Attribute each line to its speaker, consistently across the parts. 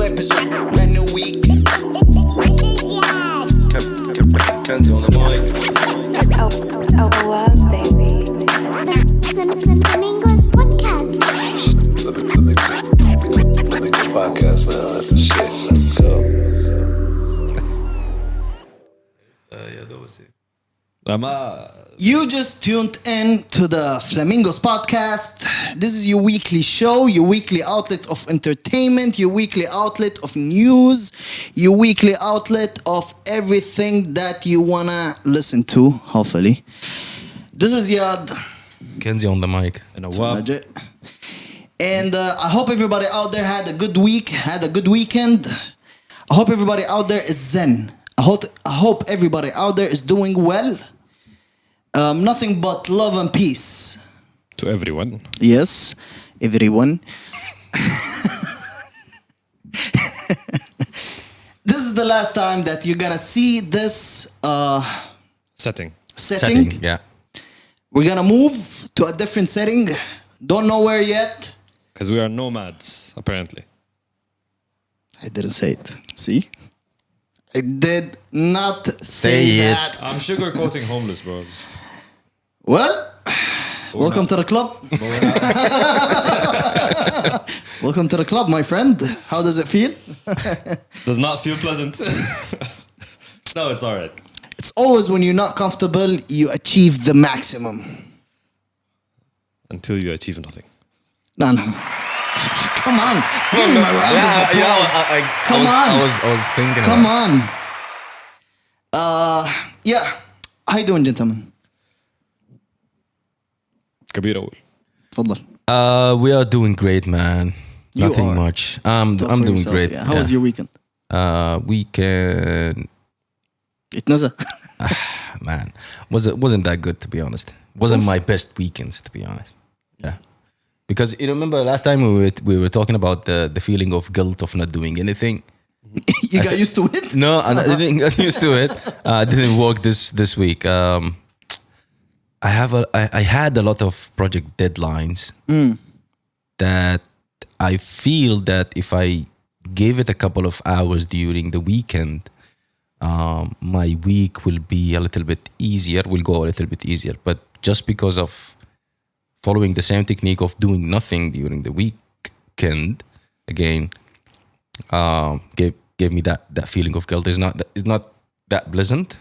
Speaker 1: new episode, brand new week.
Speaker 2: Kanzi on the mic.
Speaker 3: Awab, baby.
Speaker 4: Flamingos podcast.
Speaker 2: Podcast, man. That's the shit. Let's go.
Speaker 5: Yeah, that was it.
Speaker 1: You just tuned in to the Flamingos podcast. This is your weekly show, your weekly outlet of entertainment, your weekly outlet of news, your weekly outlet of everything that you wanna listen to, hopefully. This is Yad.
Speaker 5: Kenzie on the mic.
Speaker 1: And Awab. And I hope everybody out there had a good week, had a good weekend. I hope everybody out there is zen. I hope everybody out there is doing well. Nothing but love and peace.
Speaker 6: To everyone.
Speaker 1: Yes, everyone. This is the last time that you're gonna see this
Speaker 6: Setting.
Speaker 1: setting.
Speaker 5: Yeah.
Speaker 1: We're gonna move to a different setting. Don't know where yet.
Speaker 6: Because we are nomads, apparently.
Speaker 1: I didn't say it. See? I did not
Speaker 5: Say
Speaker 1: say
Speaker 5: it.
Speaker 1: that.
Speaker 6: I'm sugarcoating homeless, bros.
Speaker 1: Well, welcome to the club. Welcome to the club, my friend. How does it feel?
Speaker 6: Does not feel pleasant. No, it's alright.
Speaker 1: It's always when you're not comfortable, you achieve the maximum.
Speaker 6: Until you achieve nothing.
Speaker 1: No. Come on. Give me my round of applause. Come on.
Speaker 5: I was thinking
Speaker 1: Come
Speaker 5: about
Speaker 1: on. Yeah. How you doing, gentlemen?
Speaker 6: كبير أول.
Speaker 1: تفضل.
Speaker 5: We are doing great, man.
Speaker 1: You
Speaker 5: Nothing
Speaker 1: are.
Speaker 5: much.
Speaker 1: Talk
Speaker 5: I'm
Speaker 1: for
Speaker 5: doing
Speaker 1: yourself,
Speaker 5: great.
Speaker 1: yeah. How was your weekend?
Speaker 5: Weekend,
Speaker 1: اتنزل.
Speaker 5: man, wasn't that good, to be honest. Wasn't my best weekends, to be honest. Yeah. Because you remember last time we were talking about the feeling of guilt of not doing anything.
Speaker 1: You got used to it?
Speaker 5: No, I didn't get used to it. Didn't work this week. I had a lot of project deadlines that I feel that if I gave it a couple of hours during the weekend, my week will be a little bit easier. Will go a little bit easier. But just because of following the same technique of doing nothing during the weekend, again, gave me that feeling of guilt. Is not that pleasant.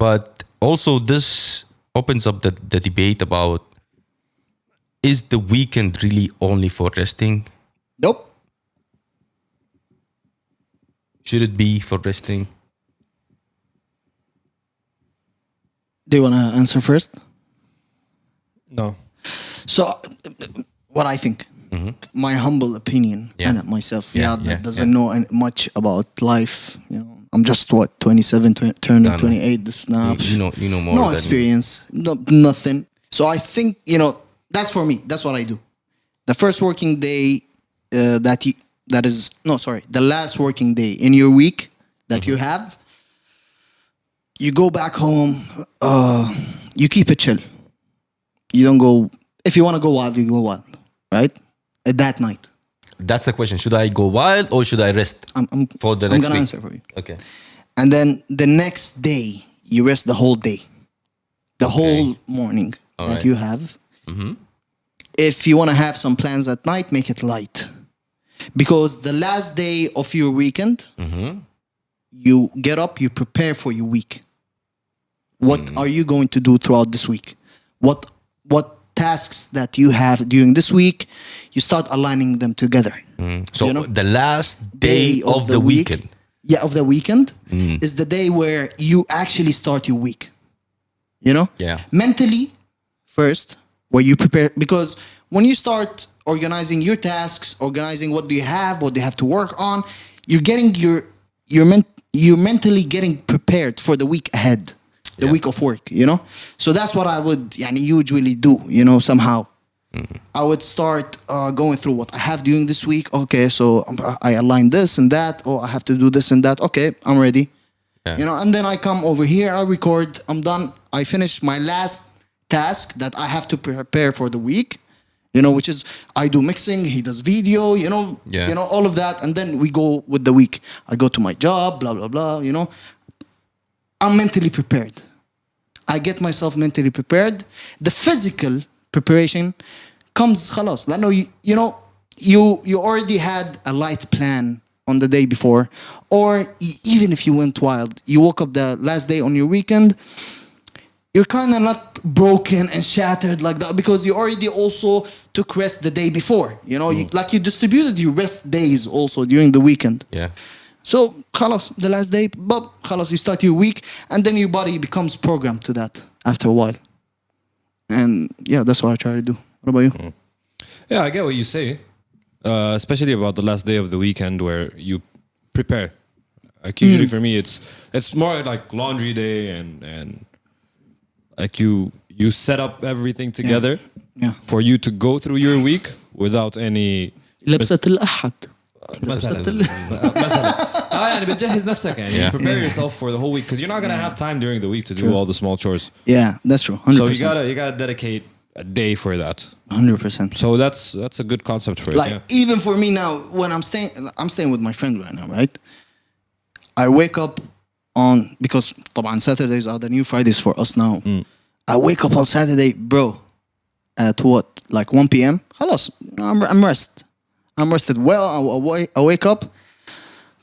Speaker 5: But also this opens up the debate about, is the weekend really only for resting?
Speaker 1: Nope.
Speaker 5: Should it be for resting?
Speaker 1: Do you want to answer first?
Speaker 6: No.
Speaker 1: So, what I think, my humble opinion,
Speaker 5: Yeah.
Speaker 1: and myself,
Speaker 5: Yeah,
Speaker 1: that
Speaker 5: yeah,
Speaker 1: doesn't know much about life. You know, I'm just 27, turning 28. This now,
Speaker 5: You know more.
Speaker 1: no
Speaker 5: than
Speaker 1: experience, nothing. So I think that's for me. That's what I do. The first working day, the last working day in your week that you have, you go back home. You keep it chill. You don't go. If you want to go wild, you go wild, right? At that night.
Speaker 5: That's the question. Should I go wild or should I rest for the
Speaker 1: I'm
Speaker 5: next
Speaker 1: gonna
Speaker 5: week?
Speaker 1: answer for you.
Speaker 5: Okay.
Speaker 1: And then the next day, you rest the whole day, the whole morning that
Speaker 5: right.
Speaker 1: you have. If you want to have some plans at night, make it light, because the last day of your weekend, you get up, you prepare for your week. What are you going to do throughout this week? What tasks that you have during this week, you start aligning them together.
Speaker 5: So the last day of the weekend.
Speaker 1: Yeah, of the weekend is the day where you actually start your week. You know?
Speaker 5: Yeah.
Speaker 1: Mentally, first, where you prepare, because when you start organizing your tasks, organizing what do you have to work on, you're getting you're mentally getting prepared for the week ahead. The week of work, you know? So that's what I would usually do, somehow. I would start going through what I have during this week. Okay, so I align this and that. Oh, I have to do this and that. Okay, I'm ready.
Speaker 5: Yeah.
Speaker 1: And then I come over here, I record, I'm done. I finish my last task that I have to prepare for the week. You know, which is I do mixing, he does video,
Speaker 5: Yeah.
Speaker 1: all of that, and then we go with the week. I go to my job, blah blah blah. I'm mentally prepared. I get myself mentally prepared. The physical preparation comes خلاص. لأنه you already had a light plan on the day before, or even if you went wild, you woke up the last day on your weekend, you're kind of not broken and shattered like that because you already also took rest the day before. You distributed your rest days also during the weekend.
Speaker 5: Yeah.
Speaker 1: So خلاص, the last day, but خلاص, you start your week, and then your body becomes programmed to that after a while. And yeah, that's what I try to do. What about you?
Speaker 6: Yeah, I get what you say, especially about the last day of the weekend where you prepare. Like usually for me, it's more like laundry day and like you set up everything together
Speaker 1: Yeah.
Speaker 6: for you to go through your week without any.
Speaker 1: لبسة الأحد.
Speaker 6: مثلا يعني بتجهز نفسك يعني you prepare yourself for the whole week because you're not gonna have time during the week to do all the small chores.
Speaker 1: Yeah, that's true. 100%.
Speaker 6: So you gotta dedicate a day for that.
Speaker 1: 100%.
Speaker 6: So that's a good concept for it.
Speaker 1: Like
Speaker 6: Yeah.
Speaker 1: even for me now, when I'm staying with my friend right now, right? I wake up on, because طبعا Saturdays are the new Fridays for us now. I wake up on Saturday, bro, at what, like 1 p.m. خلاص, I'm rested well. I wake up,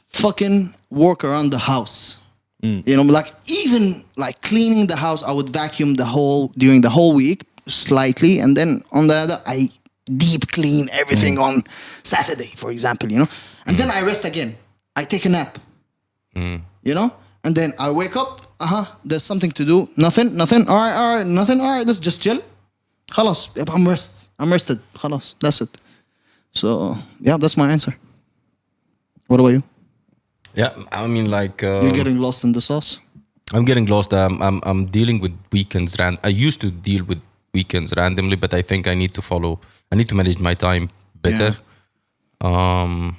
Speaker 1: fucking work around the house. Like even like cleaning the house, I would vacuum during the whole week slightly, and then on the other I deep clean everything on Saturday, for example, and then I rest again. I take a nap, and then I wake up. There's something to do. Nothing. All right. Nothing. All right. Let's just chill. خلاص. I'm rested. خلاص. That's it. So yeah, that's my answer. What about you?
Speaker 5: Yeah, I mean, like
Speaker 1: You're getting lost in the sauce.
Speaker 5: I'm getting lost. I'm dealing with weekends. I used to deal with weekends randomly, but I think I need to manage my time better. And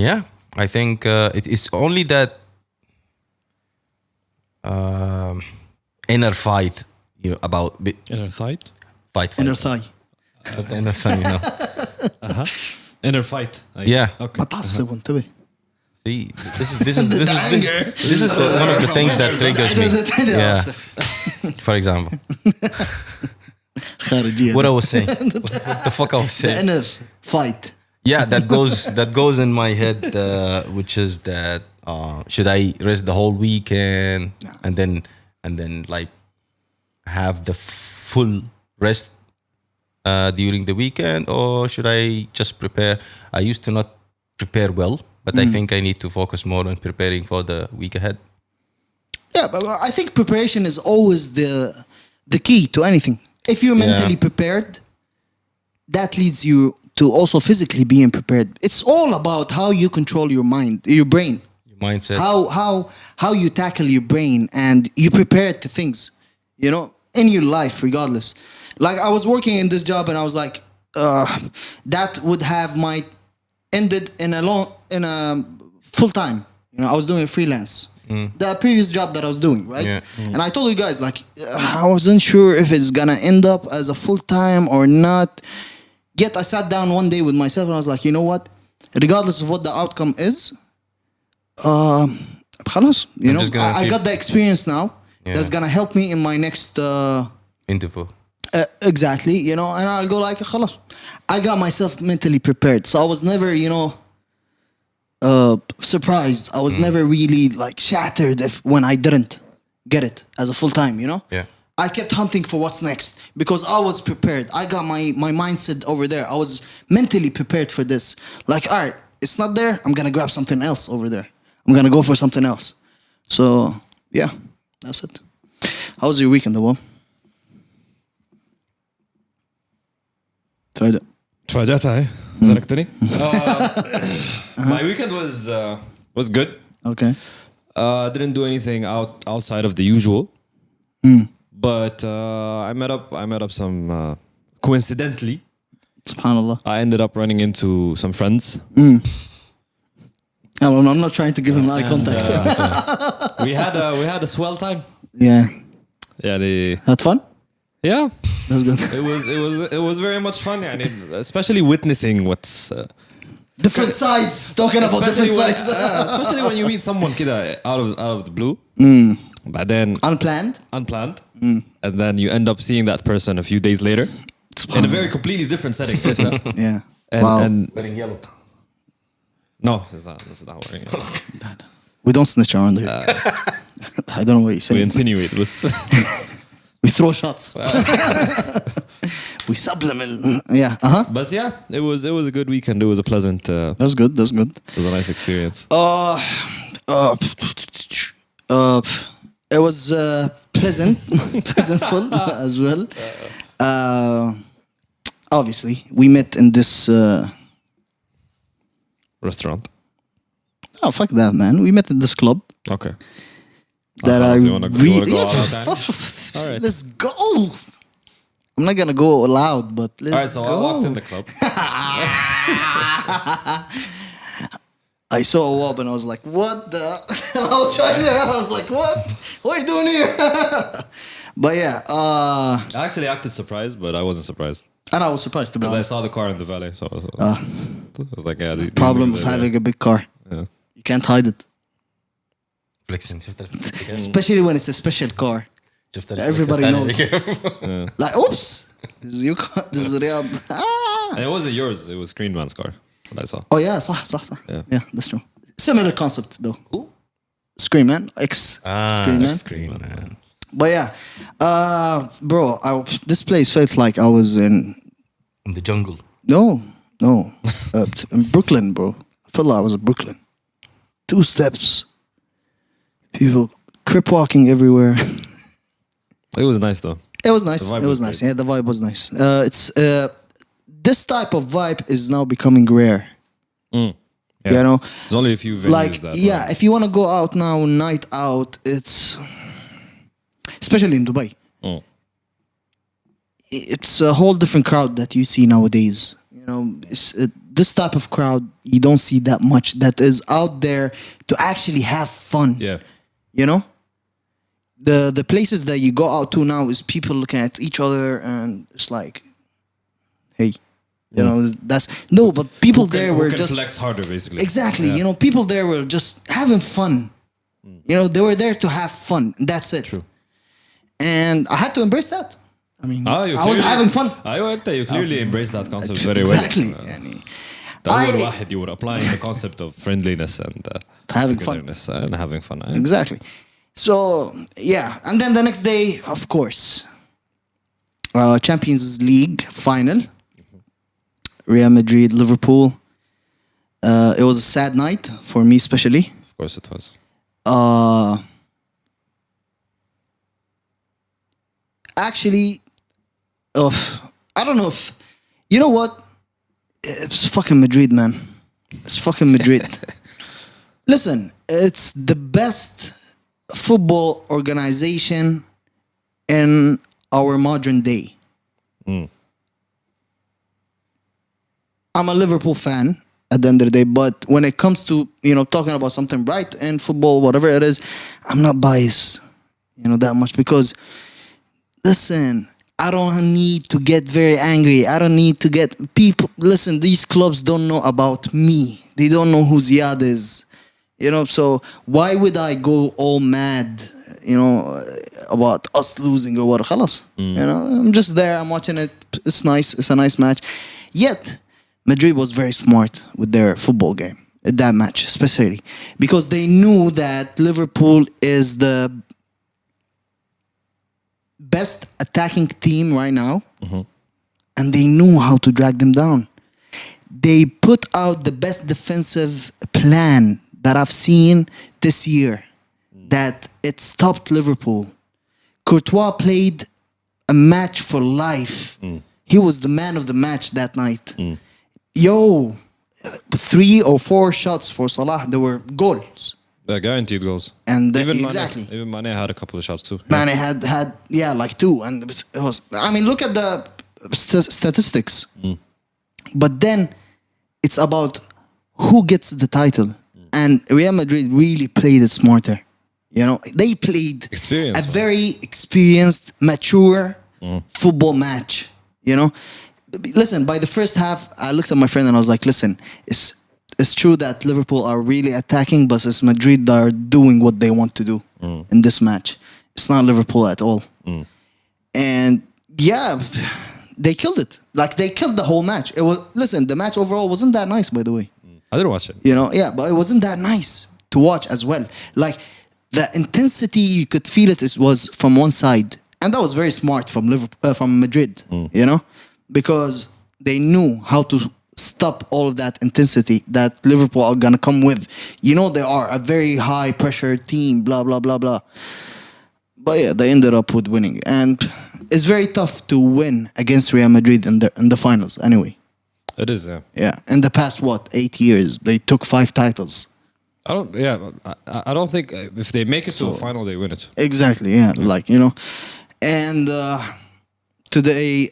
Speaker 5: yeah, I think it is only that inner fight, about
Speaker 6: Inner fight.
Speaker 1: Inner thigh.
Speaker 5: Inner fight,
Speaker 6: Inner fight.
Speaker 5: Yeah.
Speaker 6: Okay.
Speaker 1: متعصب انتبه.
Speaker 5: See, this is one of the things that triggers me. Yeah. For example,
Speaker 1: خارجية.
Speaker 5: what I was saying, what the fuck I was
Speaker 1: The
Speaker 5: saying.
Speaker 1: inner fight.
Speaker 5: Yeah, that goes in my head, which is that should I rest the whole weekend and then like have the full rest during the weekend, or should I just prepare? I used to not prepare well, but I think I need to focus more on preparing for the week ahead.
Speaker 1: Yeah, but I think preparation is always the key to anything. If you're mentally prepared, that leads you to also physically being prepared. It's all about how you control your mind, your brain.
Speaker 5: Your mindset.
Speaker 1: How you tackle your brain and you prepare to things, in your life, regardless. Like I was working in this job and I was like, that would have ended in a full time. I was doing freelance. The previous job that I was doing, right?
Speaker 5: Yeah.
Speaker 1: And I told you guys, like, I wasn't sure if it's gonna end up as a full time or not. Yet I sat down one day with myself and I was like, you know what? Regardless of what the outcome is, خلاص, I got the experience now. That's gonna help me in my next
Speaker 5: interview.
Speaker 1: Exactly, and I'll go like خلاص. I got myself mentally prepared, so I was never, surprised. I was never really like shattered when I didn't get it as a full time,
Speaker 5: Yeah.
Speaker 1: I kept hunting for what's next because I was prepared. I got my mindset over there. I was mentally prepared for this. Like, all right, it's not there. I'm gonna grab something else over there. I'm gonna go for something else. So yeah, that's it. How was your weekend, Awab?
Speaker 6: تفاجأتها زرقتني. My weekend was good.
Speaker 1: Okay.
Speaker 6: Didn't do anything outside of the usual. But I met up some coincidentally.
Speaker 1: Subhanallah.
Speaker 6: I ended up running into some friends.
Speaker 1: I'm not trying to give him eye contact.
Speaker 6: We had a swell time.
Speaker 1: Yeah.
Speaker 6: Yeah,
Speaker 1: Had fun?
Speaker 6: Yeah,
Speaker 1: That's good.
Speaker 6: it was very much fun. And especially witnessing what's
Speaker 1: Different sides. Talking about different sides.
Speaker 6: especially when you meet someone kida out of the blue, but then
Speaker 1: Unplanned.
Speaker 6: unplanned, and then you end up seeing that person a few days later in a very completely different setting.
Speaker 1: Yeah.
Speaker 6: and,
Speaker 1: Wow.
Speaker 6: and
Speaker 5: Wearing yellow.
Speaker 6: no, it's not. It's not wearing it.
Speaker 1: We don't snitch around here. I don't know what you're
Speaker 6: We
Speaker 1: saying.
Speaker 6: insinuate.
Speaker 1: We throw shots. We subliminal. Yeah.
Speaker 6: But yeah, it was a good weekend. It was a pleasant.
Speaker 1: That's good. That's good.
Speaker 6: It was a nice experience.
Speaker 1: It was pleasant, pleasantful as well. Obviously, we met in this.
Speaker 6: Restaurant.
Speaker 1: Oh fuck that, man! We met in this club
Speaker 6: Okay.
Speaker 1: that I
Speaker 6: you wanna go
Speaker 1: really.
Speaker 6: out of time? Alright.
Speaker 1: Let's go. I'm not gonna go loud, but let's
Speaker 6: All right, so
Speaker 1: go.
Speaker 6: I walked in the club.
Speaker 1: I saw Awab and I was like, "What the?" I was trying to. I was like, "What? What are you doing here?" But yeah,
Speaker 6: I actually acted surprised, but I wasn't surprised
Speaker 1: and I was surprised to be
Speaker 6: because I
Speaker 1: honest.
Speaker 6: saw the car in the valet. So I was like, yeah. These
Speaker 1: Problem
Speaker 6: niggas
Speaker 1: of
Speaker 6: are
Speaker 1: having a big car.
Speaker 6: Yeah.
Speaker 1: You can't hide it,
Speaker 5: Flexing. شفت الفليكس؟
Speaker 1: especially when it's a special car.
Speaker 5: شفت الفليكس
Speaker 1: Everybody
Speaker 5: الثاني؟
Speaker 1: knows. Like, oops, this is your car. This is Riyadh. Ah.
Speaker 6: And it wasn't yours. It was Screen Man's car. What I saw.
Speaker 1: Oh yeah, صح.
Speaker 6: Yeah.
Speaker 1: Yeah, that's true. Similar concept though. Who? Scream Man, Scream Man.
Speaker 5: Scream man.
Speaker 1: But yeah, bro, this place felt like I was in
Speaker 5: In the jungle.
Speaker 1: no, in Brooklyn, bro. I felt like I was in Brooklyn. 2 steps, people crip walking everywhere.
Speaker 6: It was nice though.
Speaker 1: It was nice.
Speaker 6: The vibe
Speaker 1: It was
Speaker 6: was
Speaker 1: nice.
Speaker 6: great.
Speaker 1: Yeah, the vibe was nice. It's this type of vibe is now becoming rare.
Speaker 6: Yeah.
Speaker 1: You know,
Speaker 6: There's only a few venues
Speaker 1: like
Speaker 6: that.
Speaker 1: yeah, if you want to go out now, night out, it's especially in Dubai.
Speaker 6: Mm.
Speaker 1: It's a whole different crowd that you see nowadays. You know, this type of crowd you don't see that much. That is out there to actually have fun.
Speaker 6: Yeah.
Speaker 1: You know, the places that you go out to now is people looking at each other and it's like, hey, you know, that's no. But people there
Speaker 6: Who
Speaker 1: were
Speaker 6: can
Speaker 1: just
Speaker 6: flex harder, basically.
Speaker 1: exactly.
Speaker 6: Yeah.
Speaker 1: You know, people there were just having fun. You know, they were there to have fun. That's it.
Speaker 6: True.
Speaker 1: And I had to embrace that. I mean,
Speaker 6: You
Speaker 1: I was
Speaker 6: clearly-
Speaker 1: having fun.
Speaker 6: You clearly embraced that concept very well.
Speaker 1: Exactly. يعني,
Speaker 6: أول واحد you were applying the concept of friendliness and
Speaker 1: having fun.
Speaker 6: togetherness and having fun.
Speaker 1: Exactly. So yeah, and then the next day, of course, Champions League final, Real Madrid, Liverpool. It was a sad night for me, especially.
Speaker 6: Of course it was.
Speaker 1: Actually, I don't know if you know what. It's fucking Madrid, man. It's fucking Madrid. Listen, it's the best football organization in our modern day. I'm a Liverpool fan at the end of the day, but when it comes to, you know, talking about something right in football, whatever it is, I'm not biased, you know, that much because, listen, I don't need to get very angry. I don't need to get people. Listen, these clubs don't know about me. They don't know who Ziad is. You know, so why would I go all mad, you know, about us losing or what? Khalas. You know, I'm just there. I'm watching it. It's nice. It's a nice match. Yet, Madrid was very smart with their football game. That match, especially. Because they knew that Liverpool is the best attacking team right now. And they knew how to drag them down. They put out the best defensive plan that I've seen this year, that it stopped Liverpool. Courtois played a match for life. He was the man of the match that night. 3 or 4 shots for Salah, they were goals.
Speaker 6: Yeah, guaranteed goals.
Speaker 1: And
Speaker 6: Even
Speaker 1: exactly.
Speaker 6: Mane, even Mane had a couple of shots too.
Speaker 1: Mane had like 2, and it was. I mean, look at the statistics. But then it's about who gets the title, and Real Madrid really played it smarter. You know, they played
Speaker 6: Experience,
Speaker 1: a
Speaker 6: man.
Speaker 1: very experienced, mature football match. You know, listen. By the first half, I looked at my friend and I was like, "Listen, it's true that Liverpool are really attacking, but it's Madrid that are doing what they want to do in this match. It's not Liverpool at all." And yeah, they killed it. Like they killed the whole match. It was the match overall wasn't that nice, by the way.
Speaker 6: I didn't watch it.
Speaker 1: You know, yeah, but it wasn't that nice to watch as well. Like the intensity, you could feel it was from one side, and that was very smart from Liverpool, from Madrid. You know, because they knew how to stop all of that intensity that Liverpool are gonna come with. You know, they are a very high pressure team. Blah blah blah blah. But yeah, they ended up with winning, and it's very tough to win against Real Madrid in the finals. Anyway.
Speaker 6: It is, yeah.
Speaker 1: Yeah, in the past 8 years, they took 5 titles.
Speaker 6: I don't think if they make it to the final, they win it.
Speaker 1: Exactly, yeah. Like, you know. And today,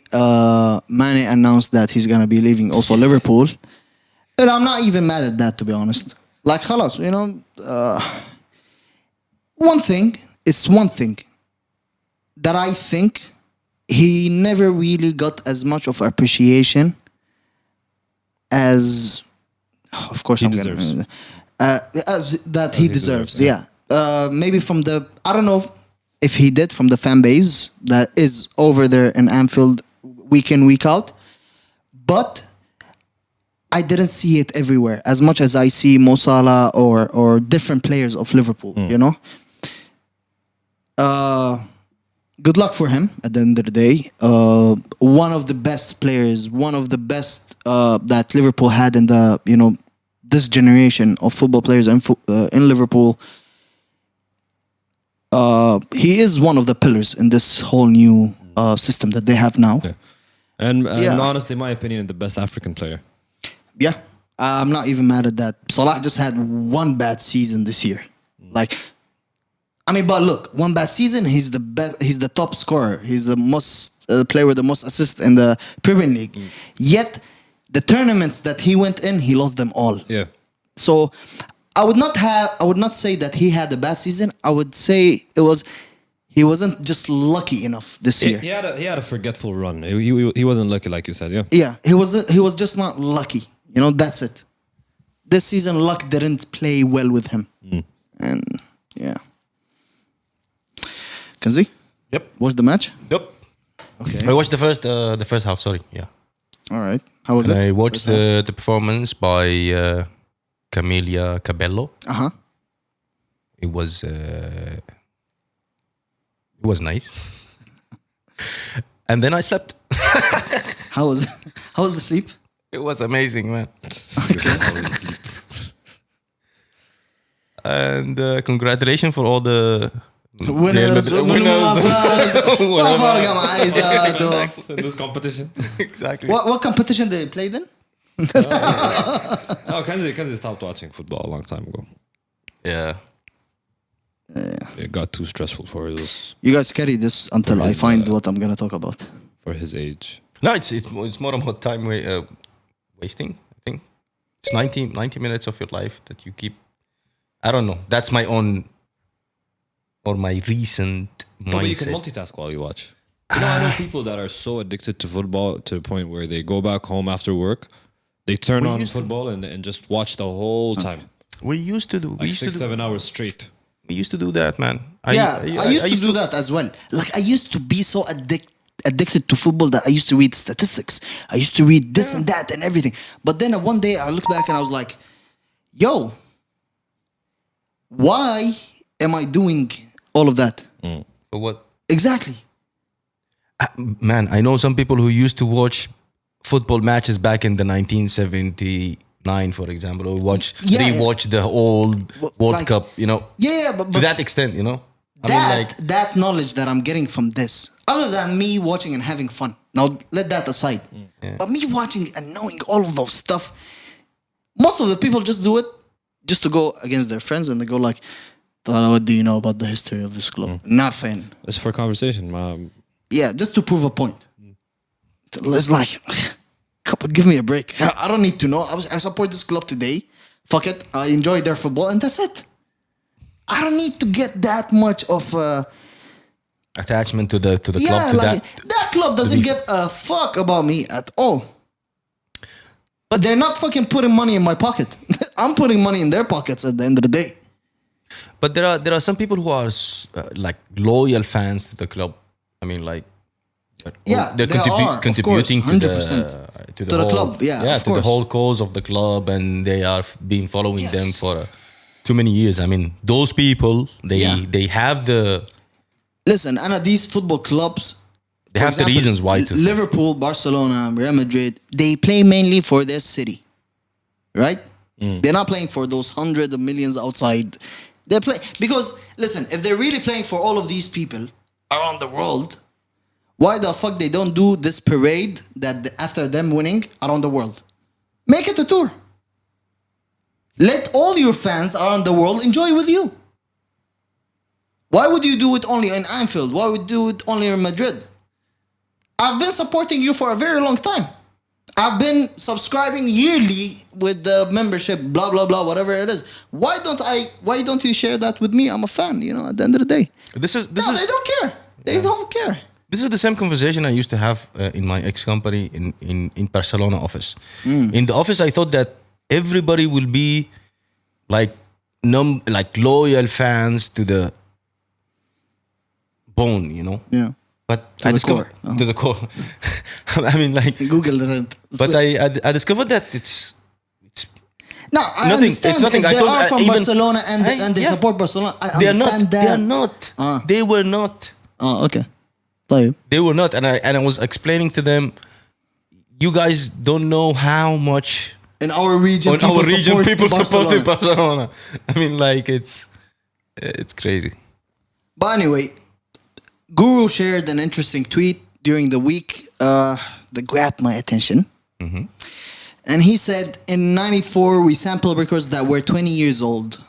Speaker 1: Mane announced that he's going to be leaving also Liverpool. And I'm not even mad at that, to be honest. Like, khalas, you know. One thing that I think he never really got as much of appreciation as, of course,
Speaker 6: he deserves.
Speaker 1: As that he deserves. Yeah. Maybe from I don't know if he did from the fan base that is over there in Anfield week in, week out, but I didn't see it everywhere as much as I see Mo Salah or different players of Liverpool. You know. Good luck for him at the end of the day. One of the best players, one of the best that Liverpool had in the, you know, this generation of football players in Liverpool. He is one of the pillars in this whole new system that they have now.
Speaker 6: Yeah. And honestly, my opinion, the best African player.
Speaker 1: Yeah, I'm not even mad at that. Salah just had one bad season this year. Like, I mean, but look, one bad season, he's the best. He's the top scorer. He's the most player with the most assists in the Premier League. Yet, the tournaments that he went in, he lost them all.
Speaker 6: Yeah.
Speaker 1: So, I would not say that he had a bad season. I would say he wasn't just lucky enough this year.
Speaker 6: He had a forgetful run. He wasn't lucky, like you said. Yeah.
Speaker 1: Yeah, he was just not lucky. You know, that's it. This season, luck didn't play well with him, and yeah. Kanzi?
Speaker 5: Yep.
Speaker 1: Watched the match?
Speaker 5: Yep.
Speaker 1: Okay.
Speaker 5: I watched the first half. Sorry. Yeah.
Speaker 1: All right. How was it?
Speaker 5: I watched the performance by Camila Cabello. It was nice. And then I slept.
Speaker 1: How was the sleep?
Speaker 5: It was amazing, man. And congratulations for all the
Speaker 1: winners.
Speaker 6: In this competition.
Speaker 5: Exactly.
Speaker 1: What competition they played in?
Speaker 6: Kanzi stopped watching football a long time ago.
Speaker 5: Yeah.
Speaker 6: It got too stressful for his.
Speaker 1: You guys carry this until I find what I'm gonna talk about.
Speaker 6: For his age.
Speaker 5: No, it's more about time wasting. I think it's 90 minutes of your life that you keep. I don't know. That's my own or my recent mindset.
Speaker 6: But you can multitask while you watch. You know, I know people that are so addicted to football to the point where they go back home after work, they turn on football and just watch the whole time.
Speaker 5: We used to do
Speaker 6: like 6-7 hours straight.
Speaker 5: We used to do that, man.
Speaker 1: I used to do that as well. Like I used to be so addicted to football that I used to read statistics. I used to read this and that and everything. But then one day I looked back and I was like, yo, why am I doing all of that?
Speaker 5: For what?
Speaker 1: Exactly.
Speaker 5: Man, I know some people who used to watch football matches back in the 1979, for example, or rewatch the old World Cup, you know.
Speaker 1: Yeah, but
Speaker 5: to that extent, you know.
Speaker 1: That knowledge that I'm getting from this, other than me watching and having fun. Now, let that aside.
Speaker 5: Yeah.
Speaker 1: But me watching and knowing all of those stuff, most of the people just do it just to go against their friends and they go like, what do you know about the history of this club? Nothing.
Speaker 6: It's for conversation, mom.
Speaker 1: Yeah, just to prove a point. It's like, give me a break. I don't need to know. I support this club today. Fuck it. I enjoy their football and that's it. I don't need to get that much of
Speaker 5: attachment to the club.
Speaker 1: Yeah,
Speaker 5: To
Speaker 1: like that club doesn't give a fuck about me at all. But they're not fucking putting money in my pocket. I'm putting money in their pockets at the end of the day.
Speaker 5: But there are some people who are like loyal fans to the club. I mean, like they're
Speaker 1: they are,
Speaker 5: contributing
Speaker 1: of course,
Speaker 5: to
Speaker 1: 100%.
Speaker 5: the
Speaker 1: To the
Speaker 5: whole,
Speaker 1: club, yeah, of
Speaker 5: to the
Speaker 1: course.
Speaker 5: whole cause of the club, and they are been following
Speaker 1: Yes.
Speaker 5: them for too many years. I mean, those people they have the
Speaker 1: Listen, Anna, these football clubs,
Speaker 5: they
Speaker 1: for
Speaker 5: have the reasons why to.
Speaker 1: Liverpool, Barcelona, Real Madrid, they play mainly for their city, right? They're not playing for those hundreds of millions outside. They're playing because listen, if they're really playing for all of these people around the world, why the fuck they don't do this parade that after them winning around the world? Make it a tour. Let all your fans around the world enjoy with you. Why would you do it only in Anfield? Why would you do it only in Madrid? I've been supporting you for a very long time. I've been subscribing yearly with the membership, blah blah blah, whatever it is. Why don't you share that with me? I'm a fan, at the end of the day.
Speaker 5: This is
Speaker 1: They don't care. They don't care.
Speaker 5: This is the same conversation I used to have in my ex-company in Barcelona office. In the office, I thought that everybody will be like loyal fans to the bone,
Speaker 1: Yeah.
Speaker 5: But
Speaker 1: To
Speaker 5: I
Speaker 1: the
Speaker 5: discovered
Speaker 1: core.
Speaker 5: to the core. I mean, like,
Speaker 1: Google it.
Speaker 5: but I discovered that it's
Speaker 1: No, I
Speaker 5: nothing.
Speaker 1: understand
Speaker 5: It's nothing.
Speaker 1: if
Speaker 5: I
Speaker 1: they
Speaker 5: told-
Speaker 1: are from
Speaker 5: even-
Speaker 1: Barcelona and they
Speaker 5: yeah.
Speaker 1: support Barcelona. I
Speaker 5: they are not.
Speaker 1: understand that.
Speaker 5: They are not. They were not.
Speaker 1: Oh, okay. طيب.
Speaker 5: They were not. And I was explaining to them, you guys don't know how much
Speaker 1: In our region,
Speaker 5: on our region people
Speaker 1: Barcelona.
Speaker 5: supported Barcelona. I mean, like it's crazy.
Speaker 1: But anyway, Guru shared an interesting tweet during the week that grabbed my attention. And he said, in 94, we sampled records that were 20 years old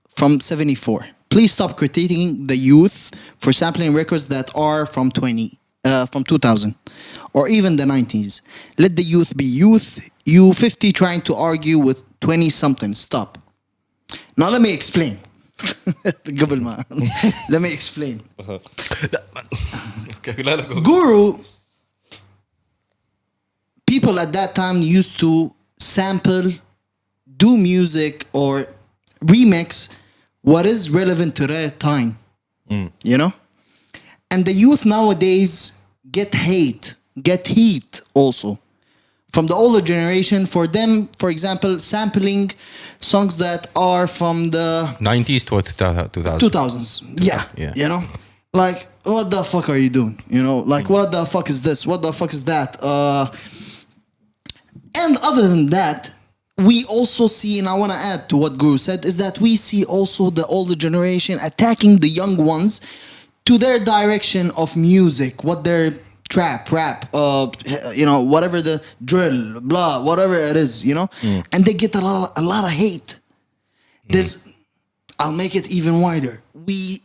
Speaker 1: from 74. Please stop critiquing the youth for sampling records that are from 2000 or even the 90s. Let the youth be youth. You 50 trying to argue with 20 something. Stop. Now let me explain. قبل ما let me explain.
Speaker 5: Okay, let it go.
Speaker 1: Guru, people at that time used to sample, do music or remix what is relevant to their time, and the youth nowadays get heat also from the older generation for them, for example, sampling songs that are from the
Speaker 5: 90s to 2000.
Speaker 1: 2000s. Yeah. Like, what the fuck are you doing? Like, what the fuck is this? What the fuck is that? And other than that, we also see, and I want to add to what Guru said, is that we see also the older generation attacking the young ones to their direction of music, what their trap, rap, whatever the drill, blah, whatever it is, and they get a lot of hate. I'll make it even wider. We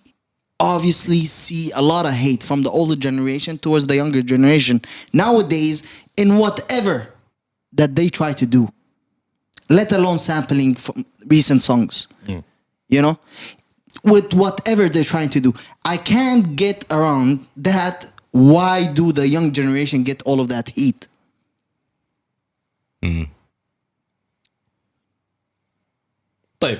Speaker 1: obviously see a lot of hate from the older generation towards the younger generation nowadays in whatever that they try to do, let alone sampling from recent songs. With whatever they're trying to do, I can't get around that. Why do the young generation get all of that heat?
Speaker 6: طيب,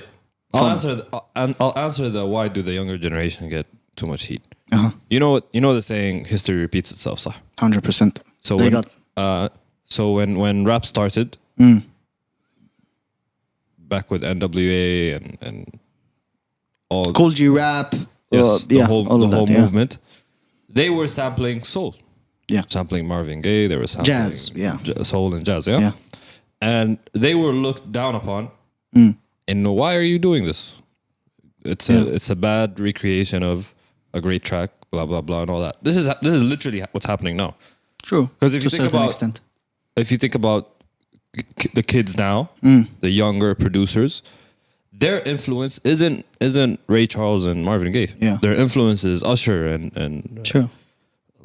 Speaker 6: I'll answer the why do the younger generation get too much heat. You know the saying, history repeats itself, صح?
Speaker 1: 100%.
Speaker 6: So
Speaker 1: They
Speaker 6: when
Speaker 1: got-
Speaker 6: when rap started, back with NWA and all
Speaker 1: Cool G rap,
Speaker 6: the whole
Speaker 1: all of that, yeah.
Speaker 6: movement, they were sampling soul, sampling Marvin Gaye, they were sampling
Speaker 1: Jazz, yeah.
Speaker 6: soul and jazz,
Speaker 1: Yeah.
Speaker 6: and they were looked down upon. And why are you doing this? It's a bad recreation of a great track, blah blah blah, and all that. This is literally what's happening now.
Speaker 1: True.
Speaker 6: Because if
Speaker 1: to
Speaker 6: you
Speaker 1: a
Speaker 6: think
Speaker 1: certain
Speaker 6: about
Speaker 1: extent.
Speaker 6: if you think about the kids now, the younger producers, their influence isn't Ray Charles and Marvin Gaye.
Speaker 1: Yeah.
Speaker 6: Their influence is Usher and
Speaker 1: True.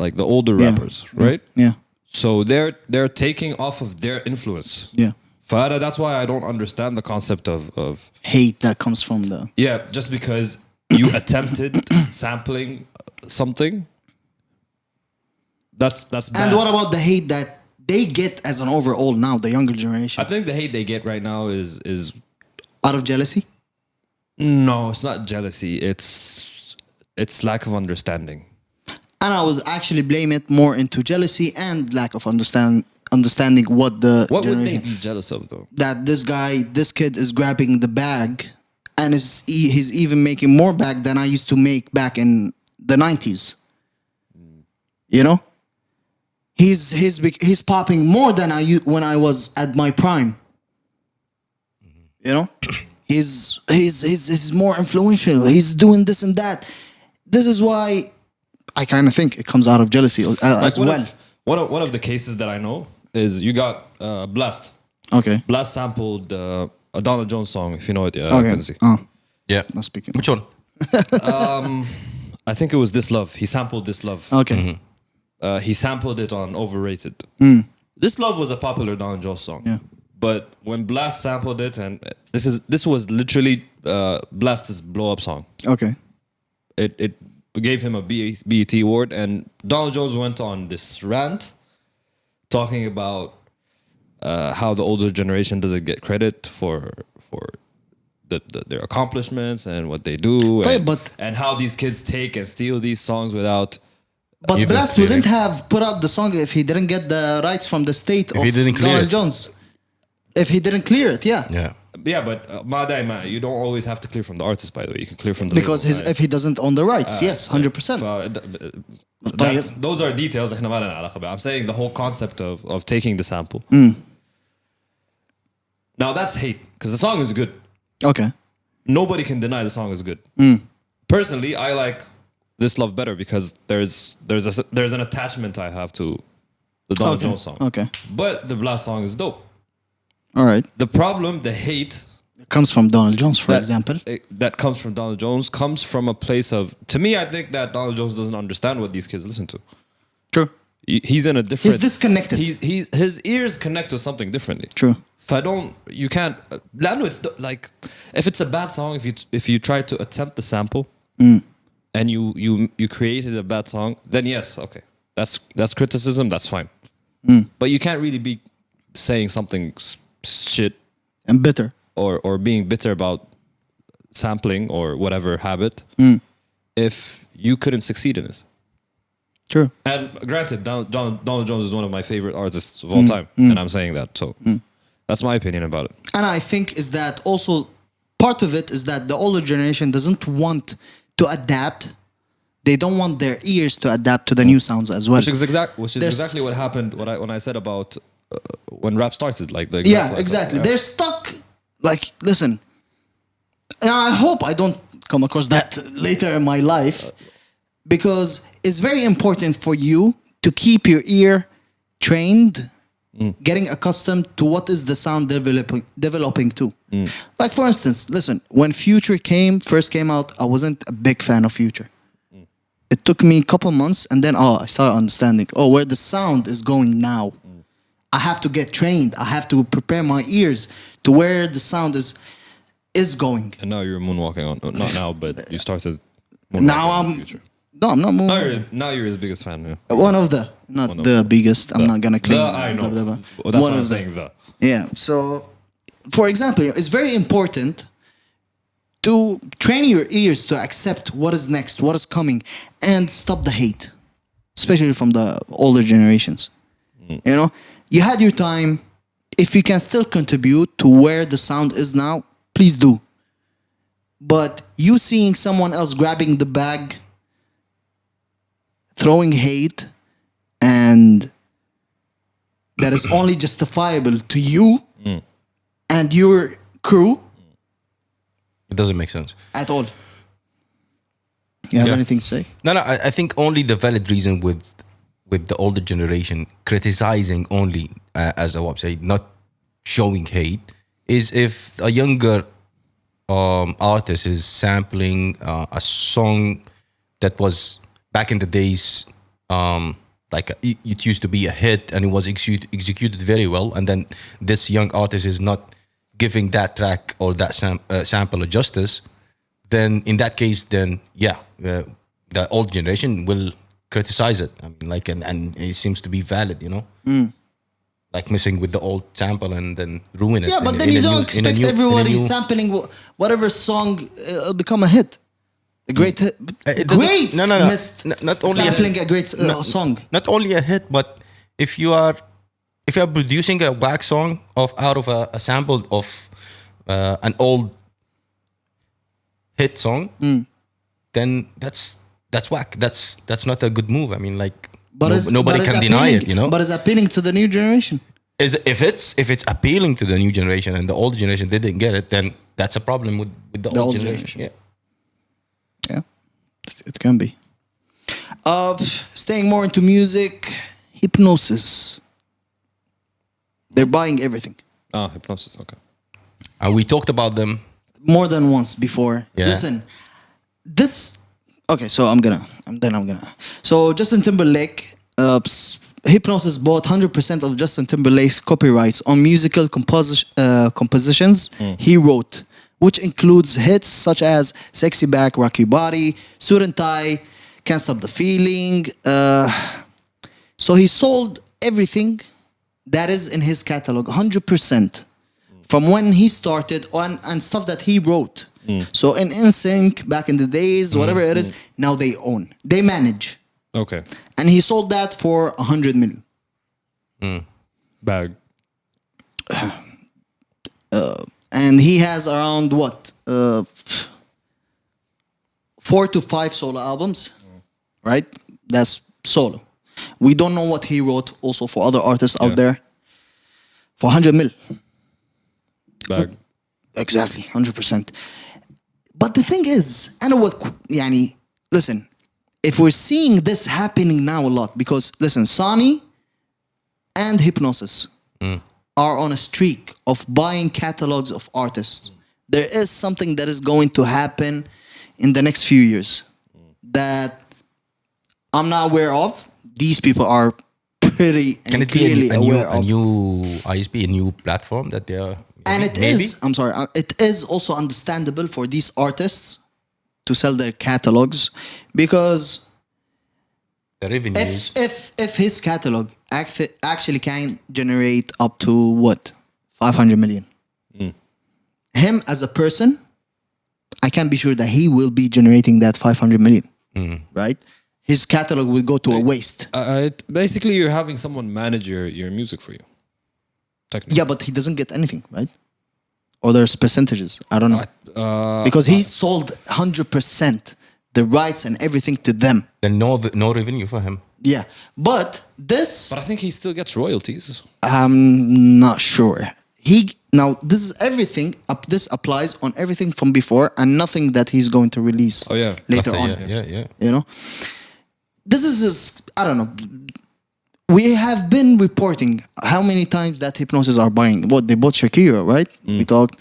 Speaker 6: like the older rappers, right?
Speaker 1: Yeah.
Speaker 6: So they're taking off of their influence.
Speaker 1: Yeah.
Speaker 6: Farah, that's why I don't understand the concept of
Speaker 1: Hate that comes from the...
Speaker 6: just because you attempted sampling something That's bad.
Speaker 1: And what about the hate that they get as an overall now, the younger generation?
Speaker 6: I think the hate they get right now is
Speaker 1: Out of jealousy?
Speaker 6: no, it's not jealousy. It's lack of understanding.
Speaker 1: And I would actually blame it more into jealousy and lack of understanding what the
Speaker 6: What would they
Speaker 1: generation,
Speaker 6: be jealous of though?
Speaker 1: that this kid is grabbing the bag and he's even making more bag than I used to make back in the 90s. You know? He's popping more than when I was at my prime. You know? He's more influential. He's doing this and that. This is why I kind of think it comes out of jealousy as well.
Speaker 6: One of the cases that I know is you got Blast.
Speaker 1: Okay.
Speaker 6: Blast sampled a Donald Jones song, if you know it.
Speaker 1: Okay.
Speaker 6: Kanzi.
Speaker 5: Yeah.
Speaker 1: Not speaking.
Speaker 5: Which one?
Speaker 6: I think it was This Love. He sampled This Love.
Speaker 1: Okay.
Speaker 6: He sampled it on Overrated. This Love was a popular Donald Jones song.
Speaker 1: Yeah.
Speaker 6: But when Blast sampled it, and this was literally Blast's blow up song.
Speaker 1: Okay.
Speaker 6: It gave him a BET award, and Donald Jones went on this rant talking about how the older generation doesn't get credit for their accomplishments and what they do, and how these kids take and steal these songs without.
Speaker 1: But
Speaker 5: Even
Speaker 1: Blast
Speaker 5: clearly.
Speaker 1: wouldn't have put out the song if he didn't get the rights from the state
Speaker 5: he
Speaker 1: of
Speaker 5: didn't clear
Speaker 1: Donald
Speaker 5: it.
Speaker 1: Jones. If he didn't clear it, yeah.
Speaker 5: Yeah.
Speaker 6: Yeah, but you don't always have to clear from the artist. By the way, you can clear from the
Speaker 1: Because
Speaker 6: label, right?
Speaker 1: if he doesn't own the rights, yes, 100%.
Speaker 6: Those are details. إحنا ما لنا علاقة بها. I'm saying the whole concept of taking the sample. Now that's hate because the song is good.
Speaker 1: Okay.
Speaker 6: Nobody can deny the song is good. Personally, I like This Love better because there's an attachment I have to the Donald
Speaker 1: Okay.
Speaker 6: Jones song.
Speaker 1: Okay.
Speaker 6: But the Blast song is dope.
Speaker 1: All right.
Speaker 6: The problem, the hate
Speaker 1: Comes from Donald Jones, for example.
Speaker 6: that comes from Donald Jones comes from a place of. To me, I think that Donald Jones doesn't understand what these kids listen to.
Speaker 1: True.
Speaker 6: He's in a different.
Speaker 1: He's disconnected.
Speaker 6: His ears connect to something differently.
Speaker 1: True.
Speaker 6: You can't. لأنه it's like if it's a bad song, if you try to attempt the sample, and you created a bad song, then yes, okay, that's criticism. That's fine. But you can't really be saying something shit
Speaker 1: And bitter.
Speaker 6: or being bitter about sampling or whatever habit if you couldn't succeed in it.
Speaker 1: True.
Speaker 6: And granted, Donald Jones is one of my favorite artists of all time, and I'm saying that. So that's my opinion about it.
Speaker 1: And I think is that also part of it is that the older generation doesn't want to adapt. They don't want their ears to adapt to the new sounds as well.
Speaker 6: Which is
Speaker 1: There's-
Speaker 6: exactly what happened when I said about when rap started. Like the
Speaker 1: Yeah, exactly. They're stuck. Like, listen. And I hope I don't come across that later in my life, because it's very important for you to keep your ear trained, getting accustomed to what is the sound developing to. Like, for instance, listen, when Future first came out, I wasn't a big fan of Future. It took me a couple months, and then I started understanding where the sound is going now. I have to get trained. I have to prepare my ears to where the sound is going.
Speaker 6: And now you're moonwalking on. Not now, but you started.
Speaker 1: Now
Speaker 6: moonwalking in the
Speaker 1: I'm
Speaker 6: future.
Speaker 1: no, I'm not moving.
Speaker 6: Now you're his biggest fan. Yeah.
Speaker 1: One of the, not the biggest. I'm not gonna claim.
Speaker 6: I know.
Speaker 1: blah, blah, blah.
Speaker 6: Well, that's
Speaker 1: One
Speaker 6: what I'm
Speaker 1: of the.
Speaker 6: saying. The.
Speaker 1: Yeah. So, for example, it's very important to train your ears to accept what is next, what is coming, and stop the hate, especially from the older generations. You know, you had your time. If you can still contribute to where the sound is now, please do. But you seeing someone else grabbing the bag, throwing hate, and that is only justifiable to you and your crew
Speaker 5: It doesn't make sense.
Speaker 1: at all. You have
Speaker 5: Yeah.
Speaker 1: anything to say?
Speaker 5: No, I think only the valid reason with the older generation criticizing only, as Awab said, not showing hate, is if a younger artist is sampling a song that was back in the days, it used to be a hit and it was executed very well, and then this young artist is not giving that track or that sample a justice, then in that case, the old generation will criticize it. I mean, like, and it seems to be valid, you know. Like messing with the old sample and then ruin it.
Speaker 1: Yeah, but
Speaker 5: in-
Speaker 1: then
Speaker 5: in
Speaker 1: you
Speaker 5: a
Speaker 1: don't
Speaker 5: new- in a
Speaker 1: expect
Speaker 5: new- in a
Speaker 1: everybody
Speaker 5: new-
Speaker 1: sampling whatever song it'll become a hit. A great hit.
Speaker 5: It doesn't-
Speaker 1: Great
Speaker 5: no.
Speaker 1: missed
Speaker 5: Not only
Speaker 1: sampling a great song.
Speaker 5: not only a hit, but if you are producing a whack song out of a sample of an old hit song, then that's whack. That's not a good move. I mean, like, nobody can deny it, you know.
Speaker 1: But it's appealing to the new generation.
Speaker 5: If it's appealing to the new generation and the old generation didn't get it, then that's a problem with the old generation. Yeah.
Speaker 1: Yeah, it can be. Staying more into music, Hypnosis. They're buying everything.
Speaker 6: Hypnosis. Okay.
Speaker 5: We talked about them.
Speaker 1: More than once before.
Speaker 5: Yeah.
Speaker 1: Listen, this. Okay, so I'm gonna. So Justin Timberlake, Hypnosis bought 100% of Justin Timberlake's copyrights on musical compositions he wrote, which includes hits such as "Sexy Back, Rock Your Body," "Suit and Tie," "Can't Stop the Feeling." So he sold everything that is in his catalog, 100%, from when he started on and stuff that he wrote. So in NSYNC, back in the days, whatever it is, now they own, they manage,
Speaker 6: Okay.
Speaker 1: and he sold that for 100 million.
Speaker 6: Bag.
Speaker 1: And he has around what 4 to 5 solo albums, right? That's solo. We don't know what he wrote also for other artists out there. For 100 mil.
Speaker 6: Bag.
Speaker 1: Exactly, 100%. But the thing is, I know what, yani, listen, if we're seeing this happening now a lot, because listen, Sonny and Hypnosis are on a streak of buying catalogs of artists. There is something that is going to happen in the next few years that I'm not aware of. These people are pretty
Speaker 5: Can
Speaker 1: and
Speaker 5: it be
Speaker 1: clearly
Speaker 5: a new
Speaker 1: aware of.
Speaker 5: ISP, a new platform that they are?
Speaker 1: And it
Speaker 5: maybe?
Speaker 1: is, I'm sorry, it is also understandable for these artists to sell their catalogs, because
Speaker 5: The revenues.
Speaker 1: if his catalog actually can generate up to what, 500 million. Him as a person, I can be sure that he will be generating that 500 million, right? His catalog will go to a waste.
Speaker 6: Basically, you're having someone manage your music for you. Technically.
Speaker 1: Yeah, but he doesn't get anything, right? Or there's percentages. I don't know. Because he sold 100% the rights and everything to them.
Speaker 5: Then no revenue for him.
Speaker 1: Yeah. But this,
Speaker 6: But I think he still gets royalties.
Speaker 1: I'm not sure. Now, this is everything. This applies on everything from before and nothing that he's going to release
Speaker 6: Oh, yeah.
Speaker 1: later on.
Speaker 5: Yeah.
Speaker 1: You know? This is just, I don't know. We have been reporting how many times that Hypnosis are buying. What, they bought Shakira, right? We talked.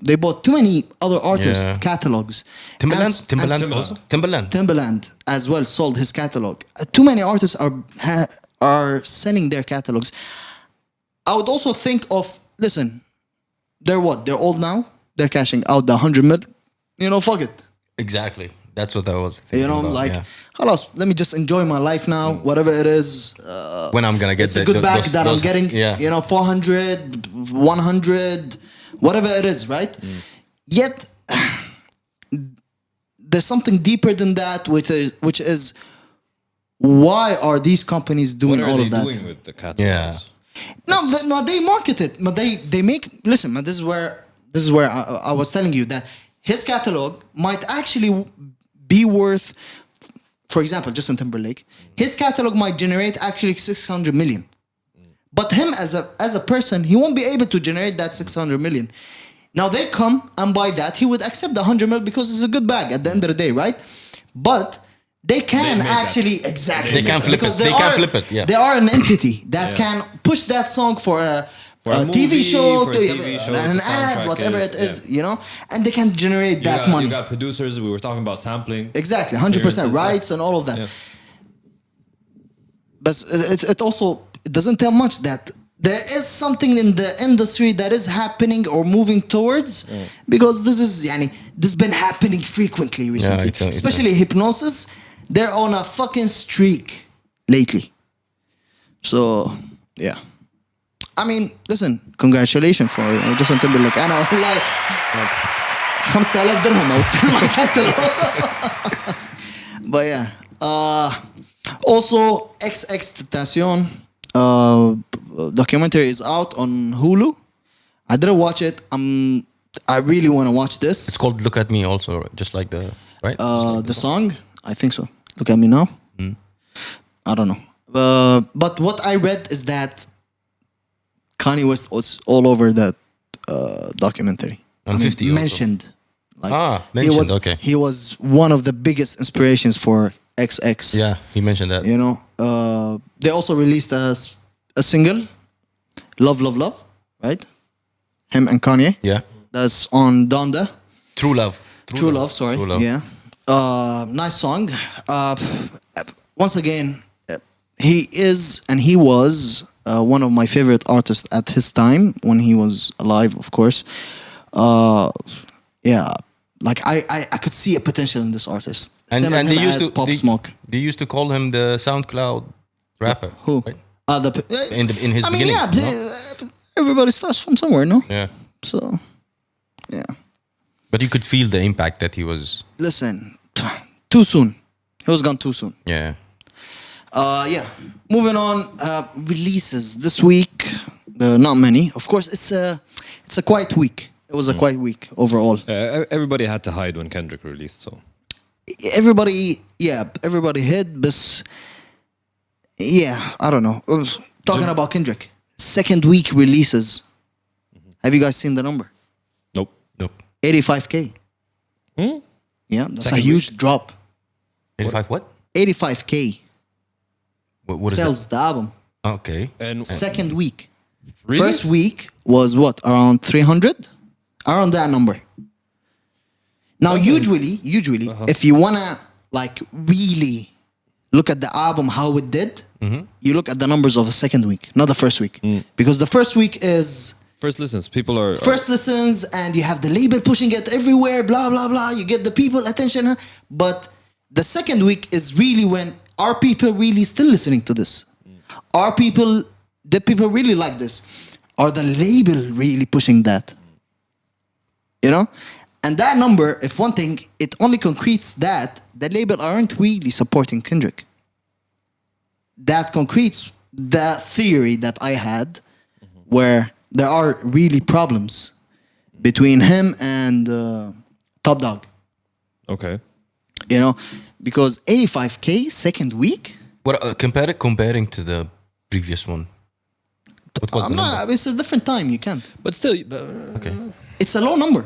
Speaker 1: They bought too many other artists'
Speaker 5: Yeah.
Speaker 1: catalogs.
Speaker 5: Timberland.
Speaker 1: As well sold his catalog. Too many artists are selling their catalogs. I would also think of, listen, they're what? They're old now. They're cashing out the 100 mil. You know, fuck it.
Speaker 5: Exactly. That's what I was thinking.
Speaker 1: You know,
Speaker 5: about,
Speaker 1: like,
Speaker 5: yeah.
Speaker 1: halas, let me just enjoy my life now. Whatever it is.
Speaker 5: When I'm gonna get
Speaker 1: It's a good bag that I'm getting.
Speaker 5: Yeah.
Speaker 1: You know, 400, 100, whatever it is, right? Yet, there's something deeper than that, which is why are these companies doing
Speaker 6: What are
Speaker 1: all
Speaker 6: they
Speaker 1: of that?
Speaker 6: doing with the catalogs?
Speaker 5: Yeah.
Speaker 1: No, they market it, but they make. Listen, man, this is where I was telling you that his catalog might actually be worth. For example, Justin Timberlake, his catalog might generate actually 600 million, but him as a person, he won't be able to generate that 600 million. Now they come and buy that, he would accept the 100 mil because it's a good bag at the end of the day, right? But they can actually exactly
Speaker 5: They can flip
Speaker 1: because
Speaker 5: it. They can flip it, yeah.
Speaker 1: They are an entity that can push that song for a TV
Speaker 6: movie,
Speaker 1: show,
Speaker 6: for a TV show,
Speaker 1: an
Speaker 6: to
Speaker 1: ad,
Speaker 6: soundtrack
Speaker 1: whatever
Speaker 6: it,
Speaker 1: it is, you know, and they can generate that money.
Speaker 6: You got producers. We were talking about sampling.
Speaker 1: Exactly, 100% rights and all of that.
Speaker 6: Yeah.
Speaker 1: But it doesn't tell much that there is something in the industry that is happening or moving towards, because this has been happening frequently recently,
Speaker 5: it's
Speaker 1: especially Hypnosis. They're on a fucking streak lately. So yeah. I mean, listen, congratulations for Justin Timberlake. أنا والله 5000 درهم أو ما كتلو. But yeah. Also, XXXtentacion documentary is out on Hulu. I didn't watch it. I really want to watch this.
Speaker 5: It's called "Look at Me" also, just like the right. Just like
Speaker 1: The song, I think so. Look at me now. I don't know. But what I read is that Kanye West was all over that documentary.
Speaker 5: On 50 also.
Speaker 1: mentioned. Like,
Speaker 5: mentioned. Okay.
Speaker 1: He was one of the biggest inspirations for XX.
Speaker 5: Yeah, he mentioned that.
Speaker 1: You know, they also released a single, Love, Love, Love, right? Him and Kanye.
Speaker 5: Yeah.
Speaker 1: That's on Donda.
Speaker 5: True Love.
Speaker 1: True Love, sorry.
Speaker 5: True Love.
Speaker 1: Yeah. Nice song. Once again, he is and he was one of my favorite artists at his time when he was alive, of course. Yeah. Like I could see a potential in this artist. Same as him as Pop Smoke.
Speaker 5: They used to call him the SoundCloud rapper.
Speaker 1: Who?
Speaker 5: Right?
Speaker 1: In
Speaker 5: his
Speaker 1: I mean,
Speaker 5: beginning.
Speaker 1: yeah. Everybody starts from somewhere, no?
Speaker 5: Yeah.
Speaker 1: So, yeah.
Speaker 5: But you could feel the impact that he was.
Speaker 1: Listen, too soon. He was gone too soon.
Speaker 5: Yeah.
Speaker 1: Yeah. Moving on. Releases this week. Not many. Of course, it's a quiet week. It was a quiet week overall.
Speaker 6: Everybody had to hide when Kendrick released, so.
Speaker 1: Everybody hid, but yeah, I don't know. Talking about Kendrick, second week releases. Have you guys seen the number?
Speaker 6: Nope.
Speaker 1: 85K. Yeah, that's
Speaker 6: Second
Speaker 1: a huge drop.
Speaker 5: 85 what?
Speaker 1: 85K
Speaker 5: What is
Speaker 1: sells the album.
Speaker 5: that? Okay.
Speaker 6: And
Speaker 1: Second week.
Speaker 6: really?
Speaker 1: First week was what? Around 300? Around that number. Now, usually, if you wanna like really look at the album how it did, you look at the numbers of the second week, not the first week, because the first week is
Speaker 6: First listens. People are
Speaker 1: first listens, and you have the label pushing it everywhere, blah blah blah. You get the people attention, but the second week is really when are people really still listening to this? Are people? Did people really like this? Are the label really pushing that? You know, and that number, if one thing, it only concretes that the label aren't really supporting Kendrick. That concretes the theory that I had, where there are really problems between him and Top Dog.
Speaker 6: okay.
Speaker 1: You know, because 85K second week.
Speaker 5: What comparing to the previous one? What was the number?
Speaker 1: It's a different time. You can't.
Speaker 6: But still,
Speaker 5: Okay.
Speaker 1: It's a low number.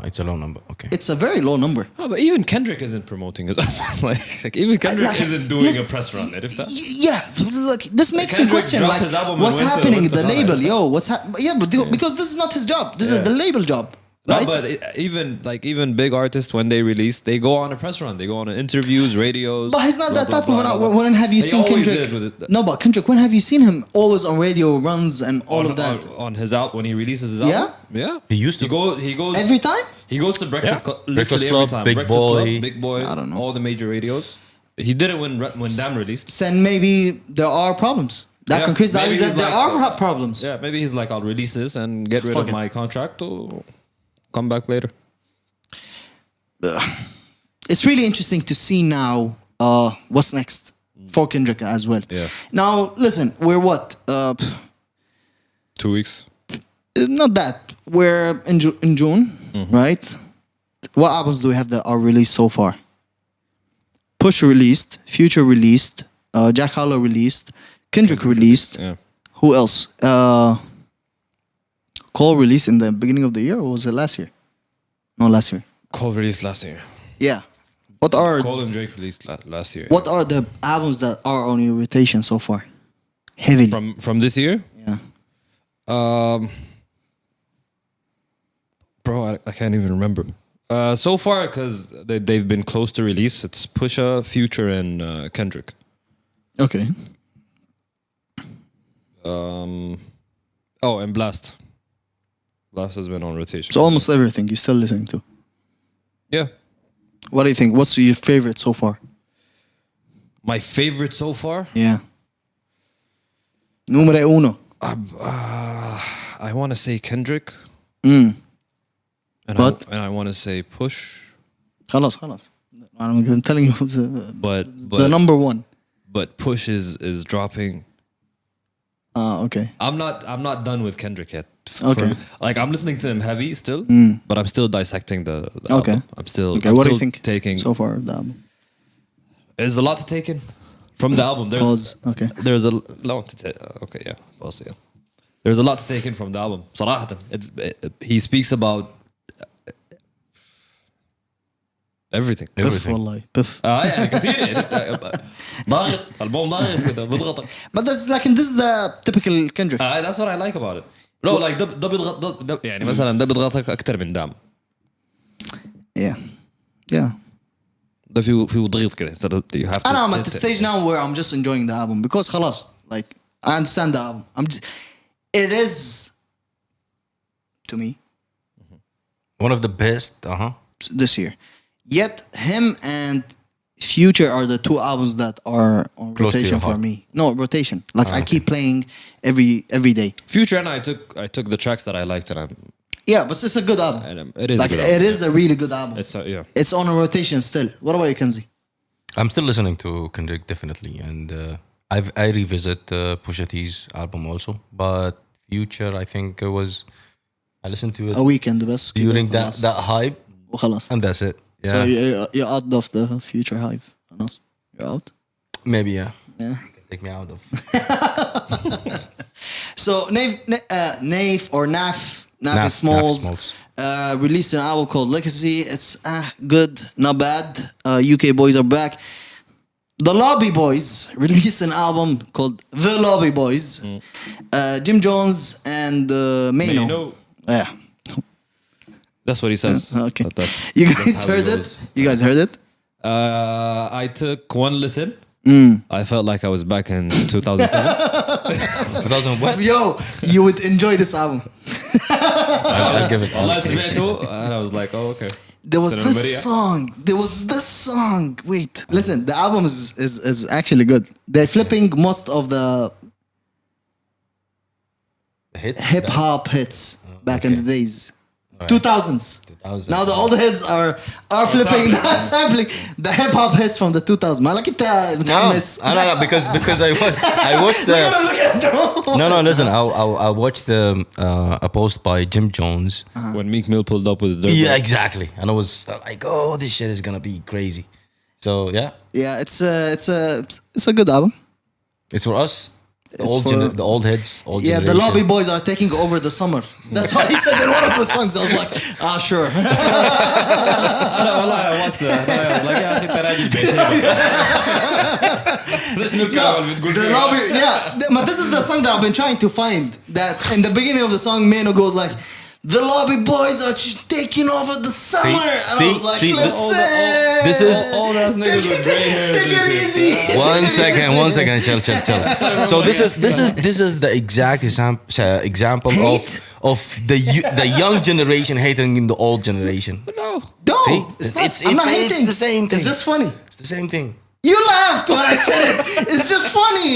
Speaker 5: It's a low number. Okay.
Speaker 1: It's a very low number.
Speaker 6: but even Kendrick isn't promoting it. like even Kendrick isn't doing a press run. If that.
Speaker 1: Yeah, look, this makes you
Speaker 6: Kendrick
Speaker 1: question
Speaker 6: dropped
Speaker 1: like
Speaker 6: his album and
Speaker 1: what's
Speaker 6: went to-
Speaker 1: happening.
Speaker 6: went to
Speaker 1: The
Speaker 6: Ghana.
Speaker 1: label, yo, what's happening? Yeah, but because this is not his job. This is the label job, right?
Speaker 6: No, but even big artists when they release, they go on a press run. They go on interviews, radios.
Speaker 1: But he's not
Speaker 6: blah,
Speaker 1: that
Speaker 6: blah,
Speaker 1: type of
Speaker 6: blah,
Speaker 1: an.
Speaker 6: blah.
Speaker 1: When have you
Speaker 6: He
Speaker 1: seen
Speaker 6: always
Speaker 1: Kendrick?
Speaker 6: did with it.
Speaker 1: No, but Kendrick, when have you seen him always on radio runs and all of that?
Speaker 6: on his out when he releases his
Speaker 1: Yeah?
Speaker 6: album. Yeah,
Speaker 5: He used to.
Speaker 6: He goes
Speaker 1: Every time?
Speaker 6: He goes to Breakfast Club,
Speaker 5: Breakfast
Speaker 6: literally
Speaker 5: Club,
Speaker 6: every time.
Speaker 5: Big
Speaker 6: Breakfast
Speaker 5: Boy.
Speaker 6: Club, Big Boy.
Speaker 1: I don't know.
Speaker 6: All the major radios. He did it when Damn released.
Speaker 1: Then maybe there are problems. That
Speaker 6: Yeah,
Speaker 1: concretes the
Speaker 6: maybe
Speaker 1: idea
Speaker 6: he's
Speaker 1: that there
Speaker 6: like,
Speaker 1: are problems.
Speaker 6: Yeah, maybe he's like, I'll release this and get rid
Speaker 1: Fuck
Speaker 6: of
Speaker 1: it.
Speaker 6: my contract to come back later.
Speaker 1: It's really interesting to see now what's next for Kendrick as well.
Speaker 6: Yeah.
Speaker 1: Now, listen, we're what?
Speaker 6: 2 weeks.
Speaker 1: Not that. We're in June, right? What albums do we have that are released so far? Push released, Future released, Jack Harlow released, Kendrick released.
Speaker 6: Yeah.
Speaker 1: Who else? Cole released in the beginning of the year, or was it last year? No, last year.
Speaker 6: Cole released last year.
Speaker 1: Yeah. What are
Speaker 6: Cole and Drake released last year.
Speaker 1: what are the albums that are on your rotation so far? Heavily.
Speaker 6: From this year?
Speaker 1: Yeah.
Speaker 6: Bro, I can't even remember. So far, because they've been close to release, it's Pusha, Future, and Kendrick.
Speaker 1: Okay.
Speaker 6: Oh, and Blast. Blast has been on rotation.
Speaker 1: So almost everything you're still listening to.
Speaker 6: Yeah.
Speaker 1: What do you think? What's your favorite so far?
Speaker 6: My favorite so far?
Speaker 1: Yeah. Numero uno.
Speaker 6: I want to say Kendrick.
Speaker 1: Mm.
Speaker 6: And I want to say Push.
Speaker 1: خلاص. I'm telling you
Speaker 6: But
Speaker 1: the number one.
Speaker 6: But Push is dropping.
Speaker 1: Okay.
Speaker 6: I'm not done with Kendrick yet.
Speaker 1: Okay.
Speaker 6: Like I'm listening to him heavy still, but I'm still dissecting the
Speaker 1: Okay.
Speaker 6: album. I'm still
Speaker 1: Okay,
Speaker 6: I'm
Speaker 1: what do
Speaker 6: still
Speaker 1: you think
Speaker 6: taking
Speaker 1: so far of the album?
Speaker 6: There's a lot to take in from the album.
Speaker 1: Pause. Okay.
Speaker 6: There's a lot to take. Okay, yeah. Pause. Yeah. There's a lot to take in from the album. صراحة, he speaks about everything.
Speaker 1: Piff والله. Piff.
Speaker 6: يعني كثير يعني ضاغط البوم ضاغط كده بيضغط.
Speaker 1: But that's like this is the typical Kendrick.
Speaker 6: That's what I like about it. No, like ده بيضغط ده يعني مثلا ده بيضغطك أكتر من دام.
Speaker 1: Yeah.
Speaker 6: ده فيه ضغط كده. You have to.
Speaker 1: I'm at the stage now where I'm just enjoying the album because خلاص, like I understand the album. It is to me
Speaker 5: One of the best.
Speaker 1: this year. Yet him and Future are the two albums that are on
Speaker 5: Close to
Speaker 1: rotation
Speaker 5: your
Speaker 1: for
Speaker 5: heart.
Speaker 1: me. No, rotation. Like I keep playing every day.
Speaker 6: Future and I took the tracks that I liked and
Speaker 1: Yeah, but it's a good album.
Speaker 6: it is
Speaker 1: Like
Speaker 6: a good album.
Speaker 1: it is a really good album.
Speaker 6: It's
Speaker 1: on a rotation still. What about you, Kanzi?
Speaker 5: I'm still listening to Kendrick definitely, and I revisit Pusha T's album also. But Future, I think I listened to it
Speaker 1: A weekend بس
Speaker 5: during that hype,
Speaker 1: وخلاص.
Speaker 5: and that's it. Yeah,
Speaker 1: So you're out of the Future hype. خلاص. You're out.
Speaker 5: maybe yeah.
Speaker 1: Yeah.
Speaker 5: Take me out of.
Speaker 1: So Naf or Naf
Speaker 5: Naf
Speaker 1: Smalls
Speaker 5: Smalls.
Speaker 1: released an album called Legacy. It's good, not bad. UK boys are back. The Lobby Boys released an album called The Lobby Boys. Jim Jones and Mano. Yeah.
Speaker 6: That's what he says.
Speaker 1: Okay.
Speaker 6: That's
Speaker 1: You guys
Speaker 6: how he
Speaker 1: heard it?
Speaker 6: goes.
Speaker 1: You guys heard it?
Speaker 6: I took one listen. I felt like I was back in 2007.
Speaker 5: 2000 what?
Speaker 1: Yo, you would enjoy this album.
Speaker 5: I'll give it.
Speaker 6: Allah سمعته and I was like, oh okay.
Speaker 1: There was
Speaker 6: Cinema
Speaker 1: this
Speaker 6: Maria.
Speaker 1: song. There was this song. Wait, listen. The album is actually good. They're flipping most of the
Speaker 5: Hits?
Speaker 1: hip hop hits back in
Speaker 5: okay.
Speaker 1: the days.
Speaker 5: Alright.
Speaker 1: 2000s.
Speaker 5: 2000.
Speaker 1: Now the old heads are flipping
Speaker 6: sampling.
Speaker 1: that sampling the hip hop hits from the 2000s. ما لك انت متحمس.
Speaker 5: No, because I watched the.
Speaker 1: Look at them.
Speaker 5: No, listen. I watched a post by Jim Jones.
Speaker 6: When Meek Mill pulled up with the dirt
Speaker 5: Yeah,
Speaker 6: bike.
Speaker 5: exactly. And I was like, oh, this shit is gonna be crazy. So yeah,
Speaker 1: Yeah, it's a good album.
Speaker 5: it's for us. The old heads. Old
Speaker 1: Yeah, the
Speaker 5: generation.
Speaker 1: Lobby Boys are taking over the summer. That's what he said in one of the songs. I was like, sure.
Speaker 6: والله I watched that. I was like, يا أخي ترى دي بيشة. ليش نكمل بتقول
Speaker 1: The
Speaker 6: كده؟
Speaker 1: Lobby, yeah. But this is the song that I've been trying to find. That in the beginning of the song, Mano goes like, the Lobby Boys are just taking over the summer. And I was like, listen.
Speaker 5: This is
Speaker 6: All those niggas with gray hairs.
Speaker 1: Take it
Speaker 6: and shit.
Speaker 1: easy.
Speaker 5: one second, chill. So this is the exact example of the young generation hating in the old generation.
Speaker 1: No,
Speaker 5: See?
Speaker 1: it's not.
Speaker 5: It's-
Speaker 1: I'm not
Speaker 5: it's
Speaker 1: hating.
Speaker 5: the same thing.
Speaker 1: It's just funny.
Speaker 5: It's the same thing.
Speaker 1: You laughed when I said it. It's just funny.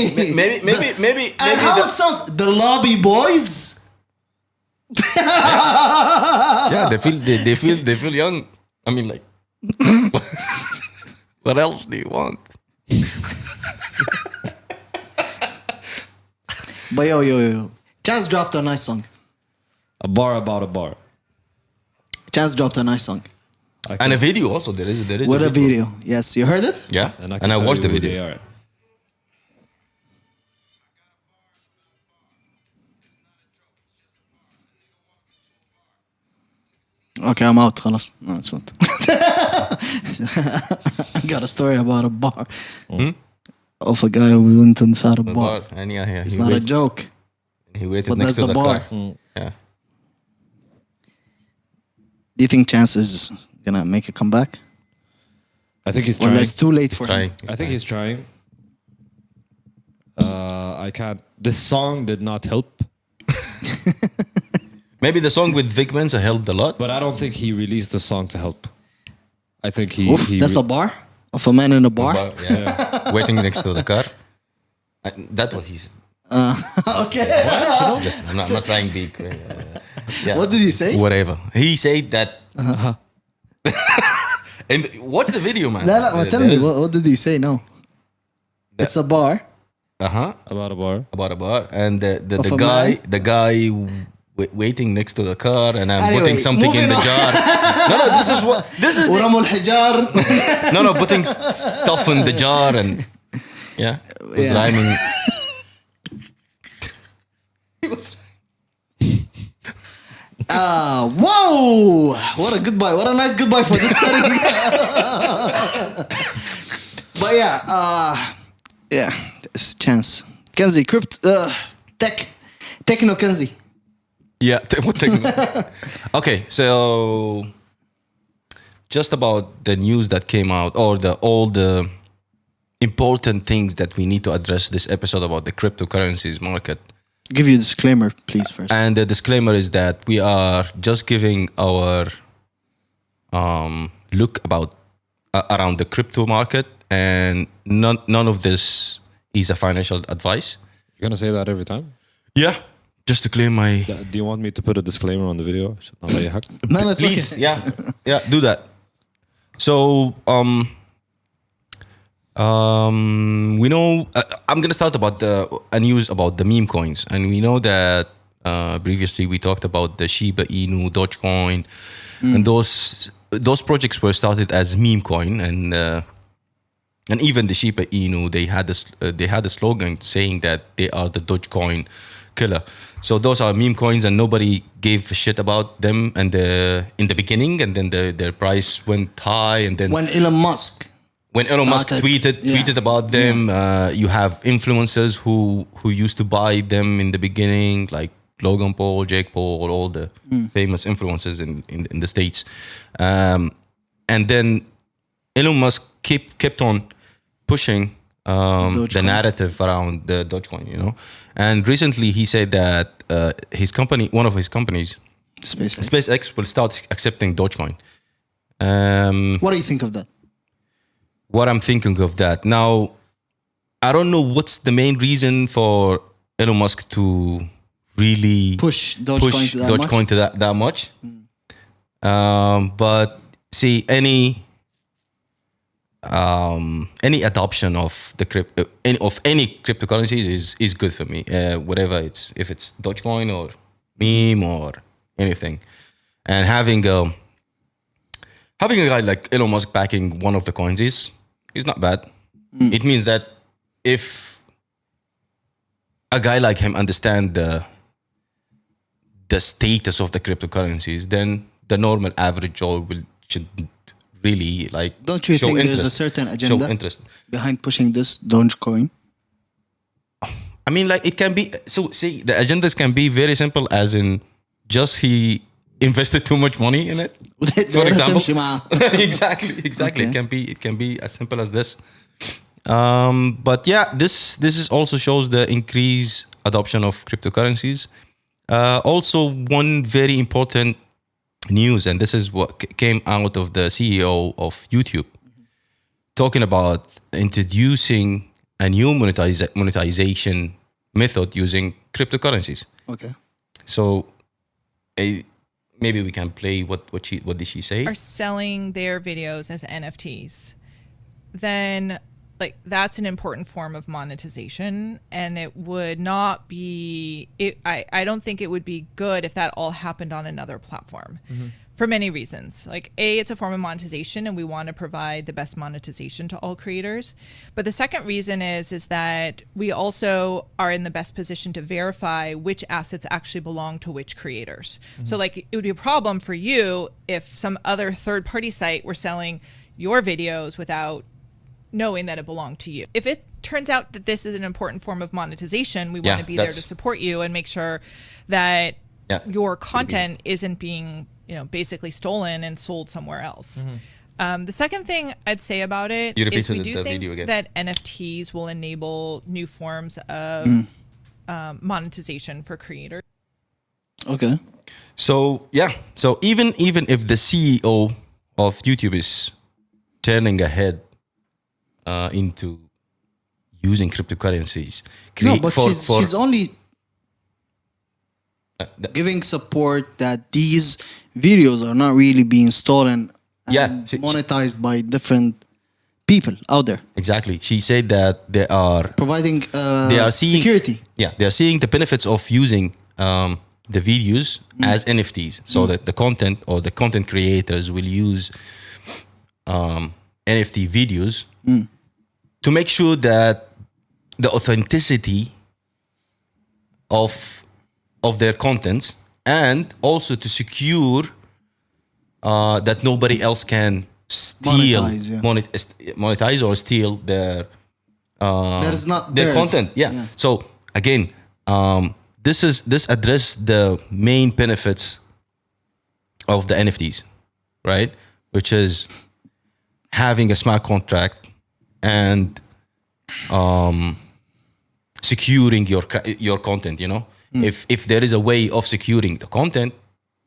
Speaker 5: Maybe
Speaker 1: And how it sounds, the Lobby Boys.
Speaker 5: yeah, they feel young. I mean, like, what else do you want?
Speaker 1: But yo, Chance dropped a nice song.
Speaker 6: A bar about a bar.
Speaker 1: Chance dropped a nice song
Speaker 5: And a video also. There is
Speaker 1: with a video. Yes, you heard it?
Speaker 5: Yeah,
Speaker 6: And
Speaker 5: and I
Speaker 6: tell
Speaker 5: watched
Speaker 6: you
Speaker 5: the
Speaker 6: who
Speaker 5: video.
Speaker 6: they are.
Speaker 1: Okay, I'm out. خلاص. No, it's not. I got a story about a bar of a guy who went inside a
Speaker 5: The
Speaker 1: bar.
Speaker 5: bar, and yeah,
Speaker 1: It's not a joke.
Speaker 5: he waited
Speaker 1: but
Speaker 5: next
Speaker 1: that's
Speaker 5: to
Speaker 1: the
Speaker 5: the
Speaker 1: bar.
Speaker 5: car. Yeah,
Speaker 1: Do you think Chance is gonna make a comeback?
Speaker 6: I think he's
Speaker 1: Or
Speaker 6: trying.
Speaker 1: it's too late for
Speaker 5: trying.
Speaker 1: him?
Speaker 6: I think he's trying. I can't. This song did not help,
Speaker 5: Maybe the song with Vic Mensa helped a lot.
Speaker 6: but I don't think he released the song to help. I think he.
Speaker 1: Oof,
Speaker 6: he
Speaker 1: that's
Speaker 6: re-
Speaker 1: a bar? Of a man in a bar.
Speaker 5: Yeah. Waiting next to the car. That's what he said.
Speaker 1: Okay.
Speaker 5: Just, I'm not trying to be. Yeah.
Speaker 1: What did he say?
Speaker 5: Whatever. He said that. And watch the video, man.
Speaker 1: لا لا ما tell me what did he say now? It's a bar.
Speaker 6: About a bar.
Speaker 5: About a bar, and the
Speaker 1: Of a
Speaker 5: guy waiting next to the car, and I'm
Speaker 1: Anyway,
Speaker 5: putting something in the
Speaker 1: moving
Speaker 5: jar. No, this is
Speaker 1: ورموا الحجار.
Speaker 5: no, putting stuff in the jar and yeah, rhyming.
Speaker 1: Whoa! What a goodbye! What a nice goodbye for this setting. But yeah, there's a chance. Kanzi, techno Kanzi.
Speaker 5: Yeah. Okay, so just about the news that came out, or all the important things that we need to address this episode about the cryptocurrencies market.
Speaker 1: Give you a disclaimer, please, first.
Speaker 5: And the disclaimer is that we are just giving our look about around the crypto market, and none of this is a financial advice.
Speaker 6: You're gonna say that every time?
Speaker 5: Yeah, just to clear my.
Speaker 6: Do you want me to put a disclaimer on the video?
Speaker 1: No, it's
Speaker 5: Please,
Speaker 1: okay.
Speaker 5: yeah, do that. So we know. I'm gonna start about a news about the meme coins, and we know that previously we talked about the Shiba Inu, Dogecoin, and those projects were started as meme coin, and even the Shiba Inu, they had a slogan saying that they are the Dogecoin killer. So those are meme coins, and nobody gave a shit about them and in the beginning, and then their price went high, and then
Speaker 1: When Elon Musk
Speaker 5: tweeted about them, you have influencers who used to buy them in the beginning, like Logan Paul, Jake Paul, all the famous influencers in the States, and then Elon Musk kept on pushing the narrative around the Dogecoin, and recently he said that one of his companies, SpaceX, will start accepting Dogecoin.
Speaker 1: What do you think of that?
Speaker 5: What I'm thinking of that now, I don't know what's the main reason for Elon Musk to really
Speaker 1: Push Dogecoin
Speaker 5: to that much. But see, any adoption of the any cryptocurrencies is good for me. Whatever if it's Dogecoin or meme or anything, and having a guy like Elon Musk backing one of the coins is not bad. It means that if a guy like him understand the status of the cryptocurrencies, then the normal average Joe should really
Speaker 1: Don't you
Speaker 5: show
Speaker 1: think
Speaker 5: interest,
Speaker 1: there's a certain agenda
Speaker 5: show interest
Speaker 1: behind pushing this Dogecoin?
Speaker 5: I mean, it can be. So see, the agendas can be very simple, as in just he invested too much money in it. For example, exactly. Okay. It can be as simple as this. But yeah, this is also shows the increased adoption of cryptocurrencies. Also, one very important news, and this is what came out of the CEO of YouTube, talking about introducing a new monetization method using cryptocurrencies.
Speaker 1: Okay.
Speaker 5: So maybe we can play what did she say?
Speaker 3: Are selling their videos as NFTs, then that's an important form of monetization, and it would not be. I don't think it would be good if that all happened on another platform. For many reasons. It's a form of monetization, and we want to provide the best monetization to all creators. But the second reason is that we also are in the best position to verify which assets actually belong to which creators. So it would be a problem for you if some other third-party site were selling your videos without knowing that it belonged to you. If it turns out that this is an important form of monetization, we want to be there to support you and make sure that your content isn't being basically stolen and sold somewhere else. The second thing I'd say about it is we do think that NFTs will enable new forms of monetization for creators.
Speaker 1: Okay.
Speaker 5: So even if the CEO of YouTube is turning ahead into using cryptocurrencies.
Speaker 1: No, but she's only giving support that these videos are not really being stolen and
Speaker 5: Yeah,
Speaker 1: monetized by different people out there.
Speaker 5: Exactly. She said that they are
Speaker 1: Providing
Speaker 5: seeing
Speaker 1: security.
Speaker 5: Yeah, they are seeing the benefits of using the videos as NFTs. So that the content or the content creators will use NFT videos to make sure that the authenticity of their contents, and also to secure that nobody else can steal, monetize or steal their
Speaker 1: That is not
Speaker 5: their
Speaker 1: theirs.
Speaker 5: content. Yeah. So again, this address the main benefits of the NFTs, right? Which is having a smart contract and securing your content. You know, if there is a way of securing the content,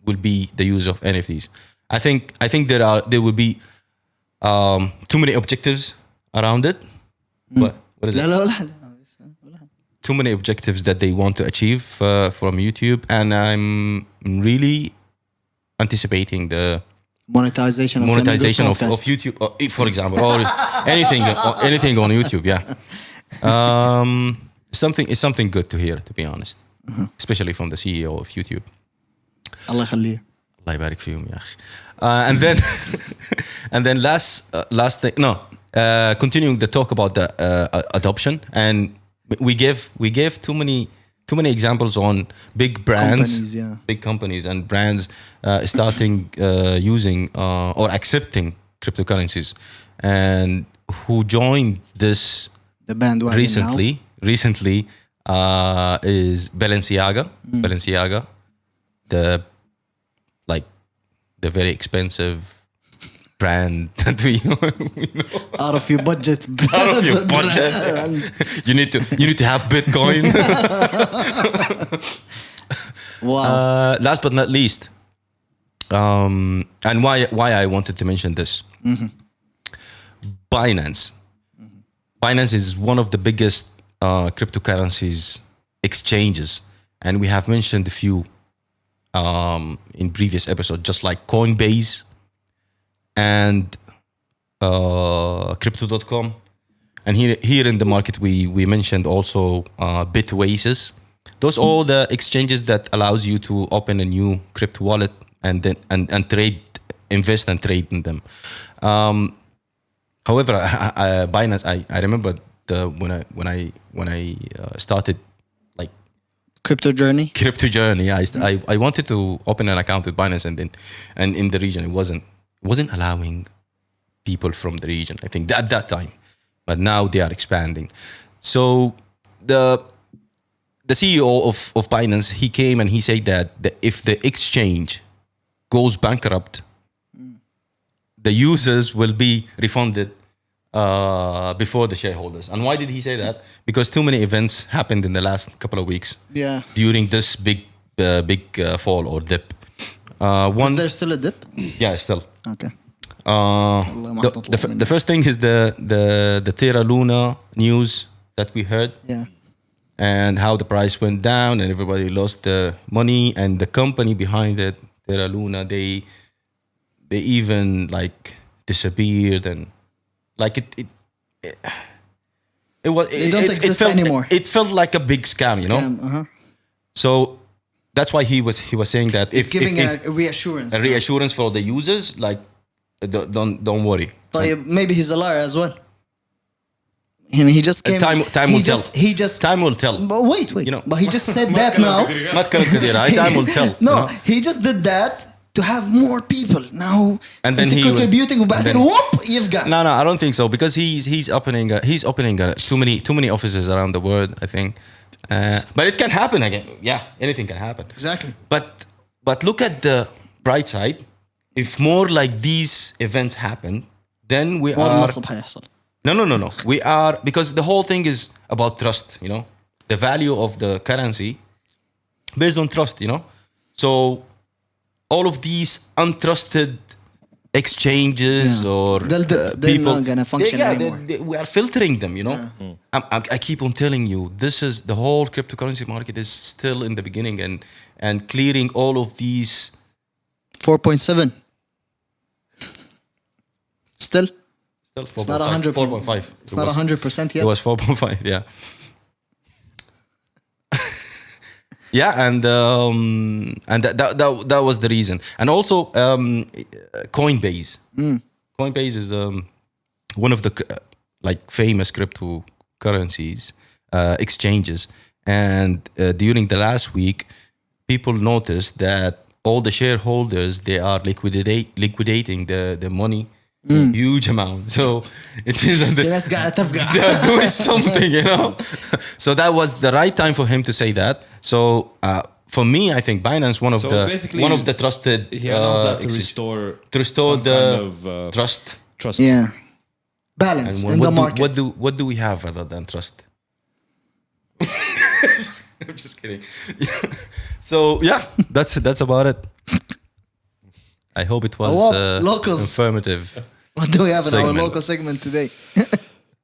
Speaker 5: will be the use of NFTs. I think there will be too many objectives around it. What is it? Too many objectives that they want to achieve from YouTube, and I'm really anticipating the
Speaker 1: monetization of
Speaker 5: YouTube, for example, or anything on YouTube. Yeah, something good to hear, to be honest, especially from the CEO of YouTube.
Speaker 1: Allah يخليه.
Speaker 5: الله يبارك فيهم يا أخي. And then last thing, continuing the talk about the adoption, and we gave too many examples on big brands, big companies and brands starting using or accepting cryptocurrencies, and who joined the bandwagon recently is Balenciaga. Balenciaga, the very expensive brand that we know.
Speaker 1: Out of your budget.
Speaker 5: Out of your budget. you need to have Bitcoin.
Speaker 1: Wow.
Speaker 5: Last but not least, and why I wanted to mention this. Binance. Binance is one of the biggest cryptocurrencies exchanges, and we have mentioned a few in previous episodes, just like Coinbase and crypto.com. And here in the market, we mentioned also Bitwaces. Those are all the exchanges that allows you to open a new crypto wallet and then and trade, invest and trade in them. However, Binance, I remember when I started like
Speaker 1: crypto journey.
Speaker 5: I wanted to open an account with Binance, and in the region it wasn't allowing people from the region, I think, at that time. But now they are expanding. So the CEO of Binance, he came and he said that if the exchange goes bankrupt, the users will be refunded before the shareholders. And why did he say that? Because too many events happened in the last couple of weeks.
Speaker 1: Yeah.
Speaker 5: During this big fall or dip.
Speaker 1: Is there still a dip?
Speaker 5: Yeah, still.
Speaker 1: Okay.
Speaker 5: The first thing is the Terra Luna news that we heard.
Speaker 1: Yeah.
Speaker 5: And how the price went down and everybody lost the money, and the company behind it, Terra Luna, they even like disappeared, and like it was
Speaker 1: they don't exist
Speaker 5: felt,
Speaker 1: anymore.
Speaker 5: It felt like a big scam, you know. So that's why he was saying that
Speaker 1: it's giving a reassurance
Speaker 5: for the users, like don't worry.
Speaker 1: Maybe he's a liar as well. And he just came.
Speaker 5: Time will tell. Time will tell.
Speaker 1: But wait. You know, but he just said that now.
Speaker 5: Time will tell.
Speaker 1: No,
Speaker 5: you know?
Speaker 1: He just did that to have more people now.
Speaker 5: And then
Speaker 1: contributing. You've got.
Speaker 5: No, I don't think so, because he's opening too many offices around the world, I think. But it can happen again. Yeah, anything can happen.
Speaker 1: Exactly.
Speaker 5: But look at the bright side. If more like these events happen, then we are. No. We are, because the whole thing is about trust, you know, the value of the currency based on trust, you know. So all of these untrusted exchanges or
Speaker 1: they're not gonna function anymore.
Speaker 5: We are filtering them, you know. I keep on telling you, this is the whole cryptocurrency market is still in the beginning, and clearing all of these
Speaker 1: 4.7. Still,
Speaker 5: it's
Speaker 1: not 100.
Speaker 5: 4.5.
Speaker 1: It's not 100% yet.
Speaker 5: It was 4.5. Yeah. Yeah, and that was the reason, and also Coinbase. Coinbase is one of the like famous cryptocurrencies exchanges, and during the last week, people noticed that all the shareholders, they are liquidating the money. Huge amount. So it means that they are doing something, you know. So that was the right time for him to say that. So for me, I think Binance one of the trusted.
Speaker 6: He announced that to restore some
Speaker 5: the
Speaker 6: kind of
Speaker 5: trust.
Speaker 1: Yeah, balance in the market.
Speaker 5: What do we have other than trust? I'm just kidding. So yeah, that's about it. I hope it was informative.
Speaker 1: What do we have in our
Speaker 5: segment.
Speaker 1: local segment today?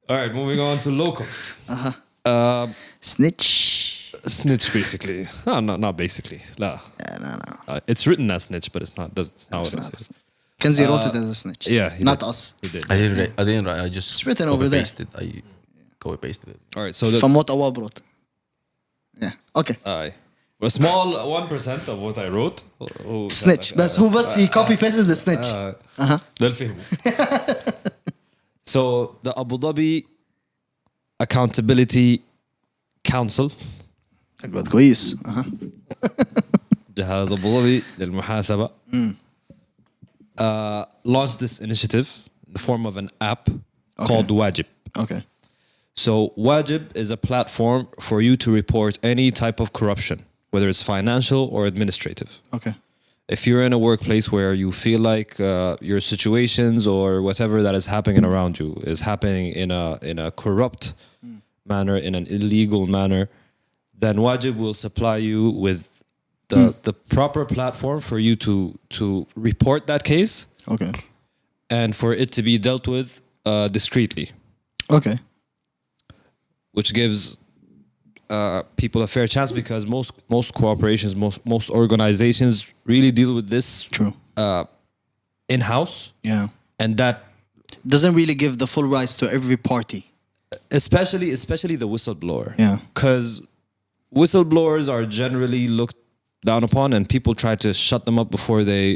Speaker 6: All right, moving on to locals.
Speaker 1: Snitch.
Speaker 6: Snitch, basically. No, not basically. No.
Speaker 1: No.
Speaker 6: It's written as snitch, but it's not. It's not what it is.
Speaker 1: Kenzie wrote it as a snitch.
Speaker 6: Yeah,
Speaker 1: not
Speaker 6: did.
Speaker 1: us.
Speaker 6: He did.
Speaker 5: I didn't write. I just
Speaker 1: It's written over there.
Speaker 5: I copy pasted it.
Speaker 6: All right, so
Speaker 1: From what Awab wrote. Yeah. Okay.
Speaker 6: a small 1% of what I wrote.
Speaker 1: Snitch. بس هو بس he copy pasted the snitch.
Speaker 6: ده الفهم. So the Abu Dhabi Accountability Council
Speaker 1: قد كويس.
Speaker 6: جهاز أبو ظبي للمحاسبة launched this initiative in the form of an app called Wajib.
Speaker 1: Okay.
Speaker 6: So Wajib is a platform for you to report any type of corruption, whether it's financial or administrative.
Speaker 1: Okay.
Speaker 6: If you're in a workplace where you feel like your situations or whatever that is happening around you is happening in a corrupt manner, in an illegal manner, then Wajib will supply you with the proper platform for you to report that case.
Speaker 1: Okay.
Speaker 6: And for it to be dealt with discreetly.
Speaker 1: Okay.
Speaker 6: Which gives people a fair chance, because most corporations, most organizations really deal with this
Speaker 1: True.
Speaker 6: In-house.
Speaker 1: Yeah.
Speaker 6: And that
Speaker 1: doesn't really give the full rights to every party.
Speaker 6: Especially the whistleblower.
Speaker 1: Yeah.
Speaker 6: Because whistleblowers are generally looked down upon, and people try to shut them up before they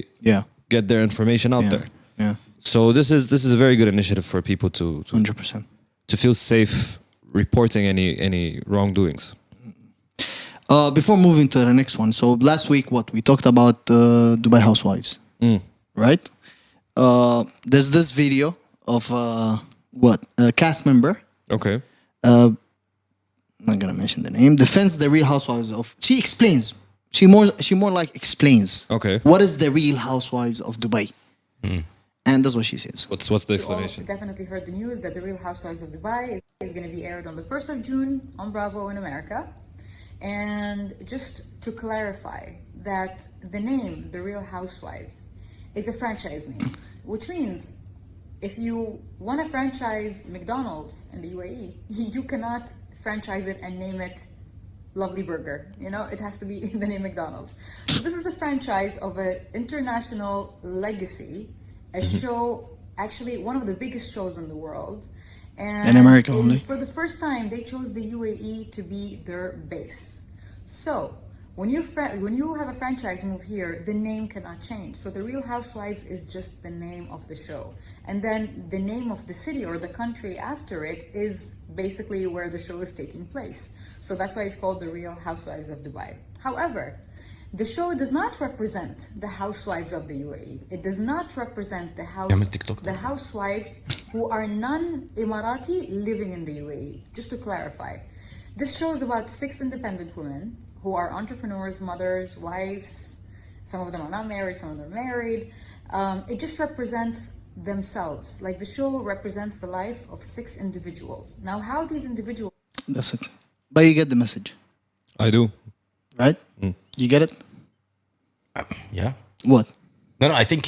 Speaker 6: get their information out there.
Speaker 1: Yeah.
Speaker 6: So this is a very good initiative for people to
Speaker 1: 100%.
Speaker 6: to feel safe reporting any wrongdoings.
Speaker 1: Before moving to the next one, so last week we talked about Dubai housewives, right? There's this video of a cast member.
Speaker 6: Okay.
Speaker 1: I'm not gonna mention the name. Defends the Real Housewives of. She explains. She more like explains.
Speaker 6: Okay.
Speaker 1: What is the Real Housewives of Dubai? And that's what she says.
Speaker 6: What's the explanation?
Speaker 4: You all definitely heard the news that the Real Housewives of Dubai is going to be aired on the 1st of June on Bravo in America. And just to clarify that the name, the Real Housewives, is a franchise name, which means if you want to franchise McDonald's in the UAE, you cannot franchise it and name it Lovely Burger. You know, it has to be in the name McDonald's. So this is a franchise of an international legacy, a show, actually one of the biggest shows in the world. And
Speaker 1: in America only.
Speaker 4: For the first time, they chose the UAE to be their base. So when you have a franchise move here, the name cannot change. So the Real Housewives is just the name of the show. And then the name of the city or the country after it is basically where the show is taking place. So that's why it's called the Real Housewives of Dubai. However, the show does not represent the housewives of the UAE. It does not represent the housewives who are non-Emirati living in the UAE. Just to clarify, this show is about 6 independent women who are entrepreneurs, mothers, wives. Some of them are not married, some of them are married. It just represents themselves. Like the show represents the life of 6 individuals. Now, how these individuals...
Speaker 1: That's it. But you get the message.
Speaker 6: I do.
Speaker 1: Right? You get it?
Speaker 5: Yeah.
Speaker 1: What?
Speaker 5: No, I think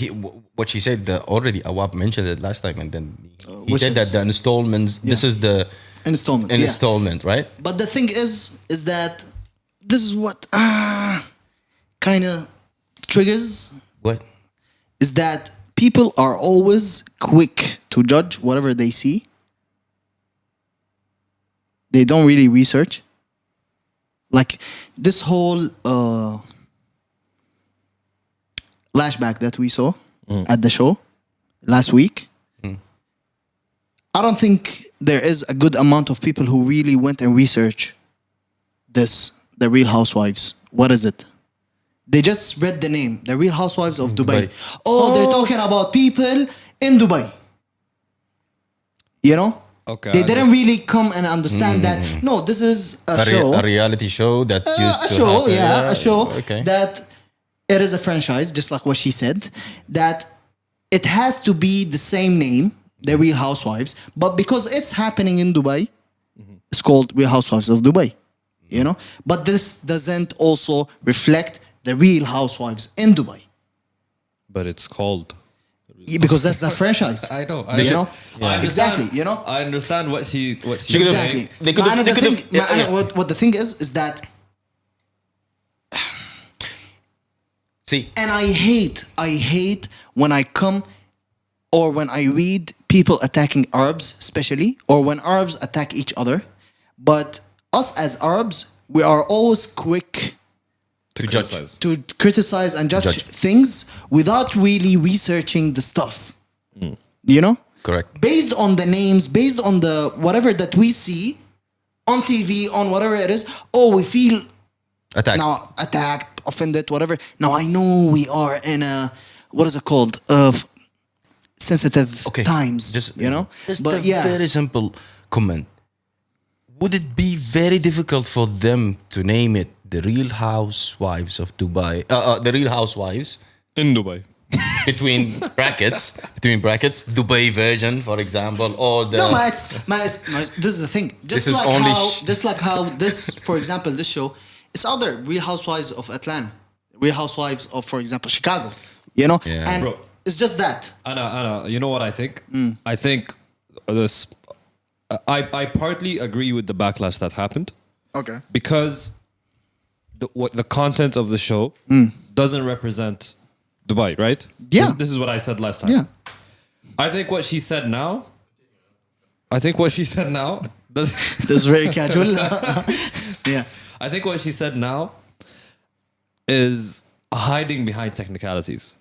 Speaker 5: what she said already. Awab mentioned it last time, and then he
Speaker 1: Which
Speaker 5: said that
Speaker 1: is-
Speaker 5: the installments. This is the
Speaker 1: Installment. Yeah.
Speaker 5: installment, right?
Speaker 1: But the thing is that this is what kind of triggers
Speaker 5: What?
Speaker 1: is that people are always quick to judge whatever they see. They don't really research. Like this whole flashback that we saw at the show last week. I don't think there is a good amount of people who really went and researched the Real Housewives. What is it? They just read the name, the Real Housewives of Dubai. Oh, they're talking about people in Dubai. You know?
Speaker 6: Okay,
Speaker 1: They
Speaker 6: I
Speaker 1: didn't really come and understand that. No, this is a show.
Speaker 5: A reality show that used
Speaker 1: A
Speaker 5: to
Speaker 1: show,
Speaker 5: happen.
Speaker 1: yeah, a show
Speaker 5: Okay.
Speaker 1: that it is a franchise, just like what she said, that it has to be the same name, the Real Housewives, but because it's happening in Dubai, it's called Real Housewives of Dubai, you know? But this doesn't also reflect the Real Housewives in Dubai.
Speaker 6: But it's called.
Speaker 1: Because that's the franchise.
Speaker 6: I know.
Speaker 1: You know?
Speaker 6: I understand.
Speaker 1: Exactly, you know?
Speaker 6: I understand what she
Speaker 1: Exactly.
Speaker 5: They could've-
Speaker 1: Ma'ana
Speaker 5: they
Speaker 1: the
Speaker 5: could've-
Speaker 1: thing- ma'ana
Speaker 5: yeah.
Speaker 1: what the thing is that,
Speaker 5: See,
Speaker 1: and I hate when I come or when I read people attacking Arabs, especially, or when Arabs attack each other. But us as Arabs, we are always quick
Speaker 6: to criticize.
Speaker 1: to criticize and judge things without really researching the stuff. You know?
Speaker 5: correct.
Speaker 1: Based on the names, based on the whatever that we see on TV, on whatever it is, oh, we feel
Speaker 5: Attack.
Speaker 1: now attacked, offended, whatever. Now I know we are in a, what is it called? Sensitive times,
Speaker 5: Just
Speaker 1: you know?
Speaker 5: Just
Speaker 1: But
Speaker 5: a
Speaker 1: yeah.
Speaker 5: very simple comment. Would it be very difficult for them to name it the Real Housewives of Dubai? The Real Housewives
Speaker 6: In Dubai.
Speaker 5: between brackets, Dubai version, for example, or the.
Speaker 1: No, this is the thing.
Speaker 5: This is only
Speaker 1: Just like how this, for example, this show, it's other Real Housewives of Atlanta, Real Housewives of, for example, Chicago. You know,
Speaker 5: Yeah.
Speaker 1: and
Speaker 6: Bro.
Speaker 1: it's just that.
Speaker 6: Anna, you know what I think? I think this. I partly agree with the backlash that happened
Speaker 1: Okay.
Speaker 6: because the content of the show doesn't represent Dubai, right?
Speaker 1: Yeah.
Speaker 6: This is what I said last time.
Speaker 1: Yeah.
Speaker 6: I think what she said now. Does.
Speaker 1: This is very casual. Yeah.
Speaker 6: I think what she said now is hiding behind technicalities.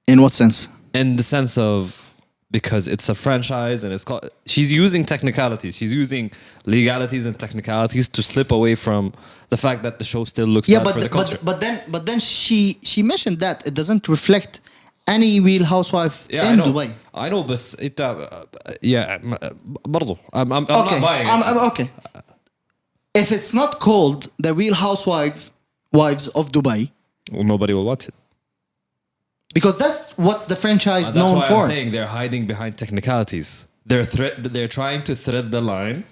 Speaker 1: In what sense?
Speaker 6: In the sense of because it's a franchise and it's called, she's using technicalities. She's using legalities and technicalities to slip away from the fact that the show still looks
Speaker 1: Yeah,
Speaker 6: bad for the culture.
Speaker 1: but then she mentioned that it doesn't reflect any Real Housewife in Dubai.
Speaker 6: I know, but برضو I'm not buying it.
Speaker 1: I'm okay. If it's not called the Real Wives of Dubai,
Speaker 6: Well, nobody will watch it.
Speaker 1: because that's what's the franchise
Speaker 6: That's
Speaker 1: known
Speaker 6: why
Speaker 1: for.
Speaker 6: I'm saying they're hiding behind technicalities. They're trying to thread the line.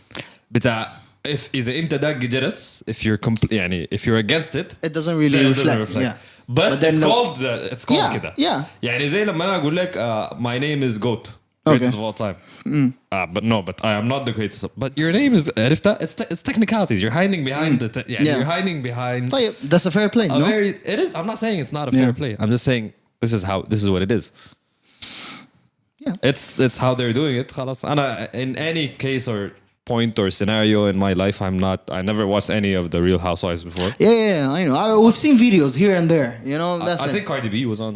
Speaker 6: بتاع if إذا أنت داق جرس, if you're if you're against it,
Speaker 1: It doesn't really
Speaker 6: then it doesn't
Speaker 1: reflect. Yeah.
Speaker 6: But
Speaker 1: then
Speaker 6: it's
Speaker 1: no-
Speaker 6: called
Speaker 1: Yeah,
Speaker 6: كده.
Speaker 1: yeah.
Speaker 6: يعني زي لما أنا أقول لك my name is GOAT,
Speaker 1: Okay.
Speaker 6: greatest of all time. But I am not the greatest. But your name is عرفتها? It's technicalities. You're hiding behind
Speaker 1: Yeah.
Speaker 6: You're hiding behind
Speaker 1: طيب, that's a fair play,
Speaker 6: a
Speaker 1: no?
Speaker 6: very. It is. I'm not saying it's not a fair
Speaker 1: Yeah.
Speaker 6: play. I'm just saying this is what it is.
Speaker 1: Yeah.
Speaker 6: It's how they're doing it. خلاص. أنا in any case or point or scenario in my life, I never watched any of the Real Housewives before.
Speaker 1: Yeah, I know. We've seen videos here and there. You know, that's
Speaker 6: I
Speaker 1: it.
Speaker 6: think Cardi B was on.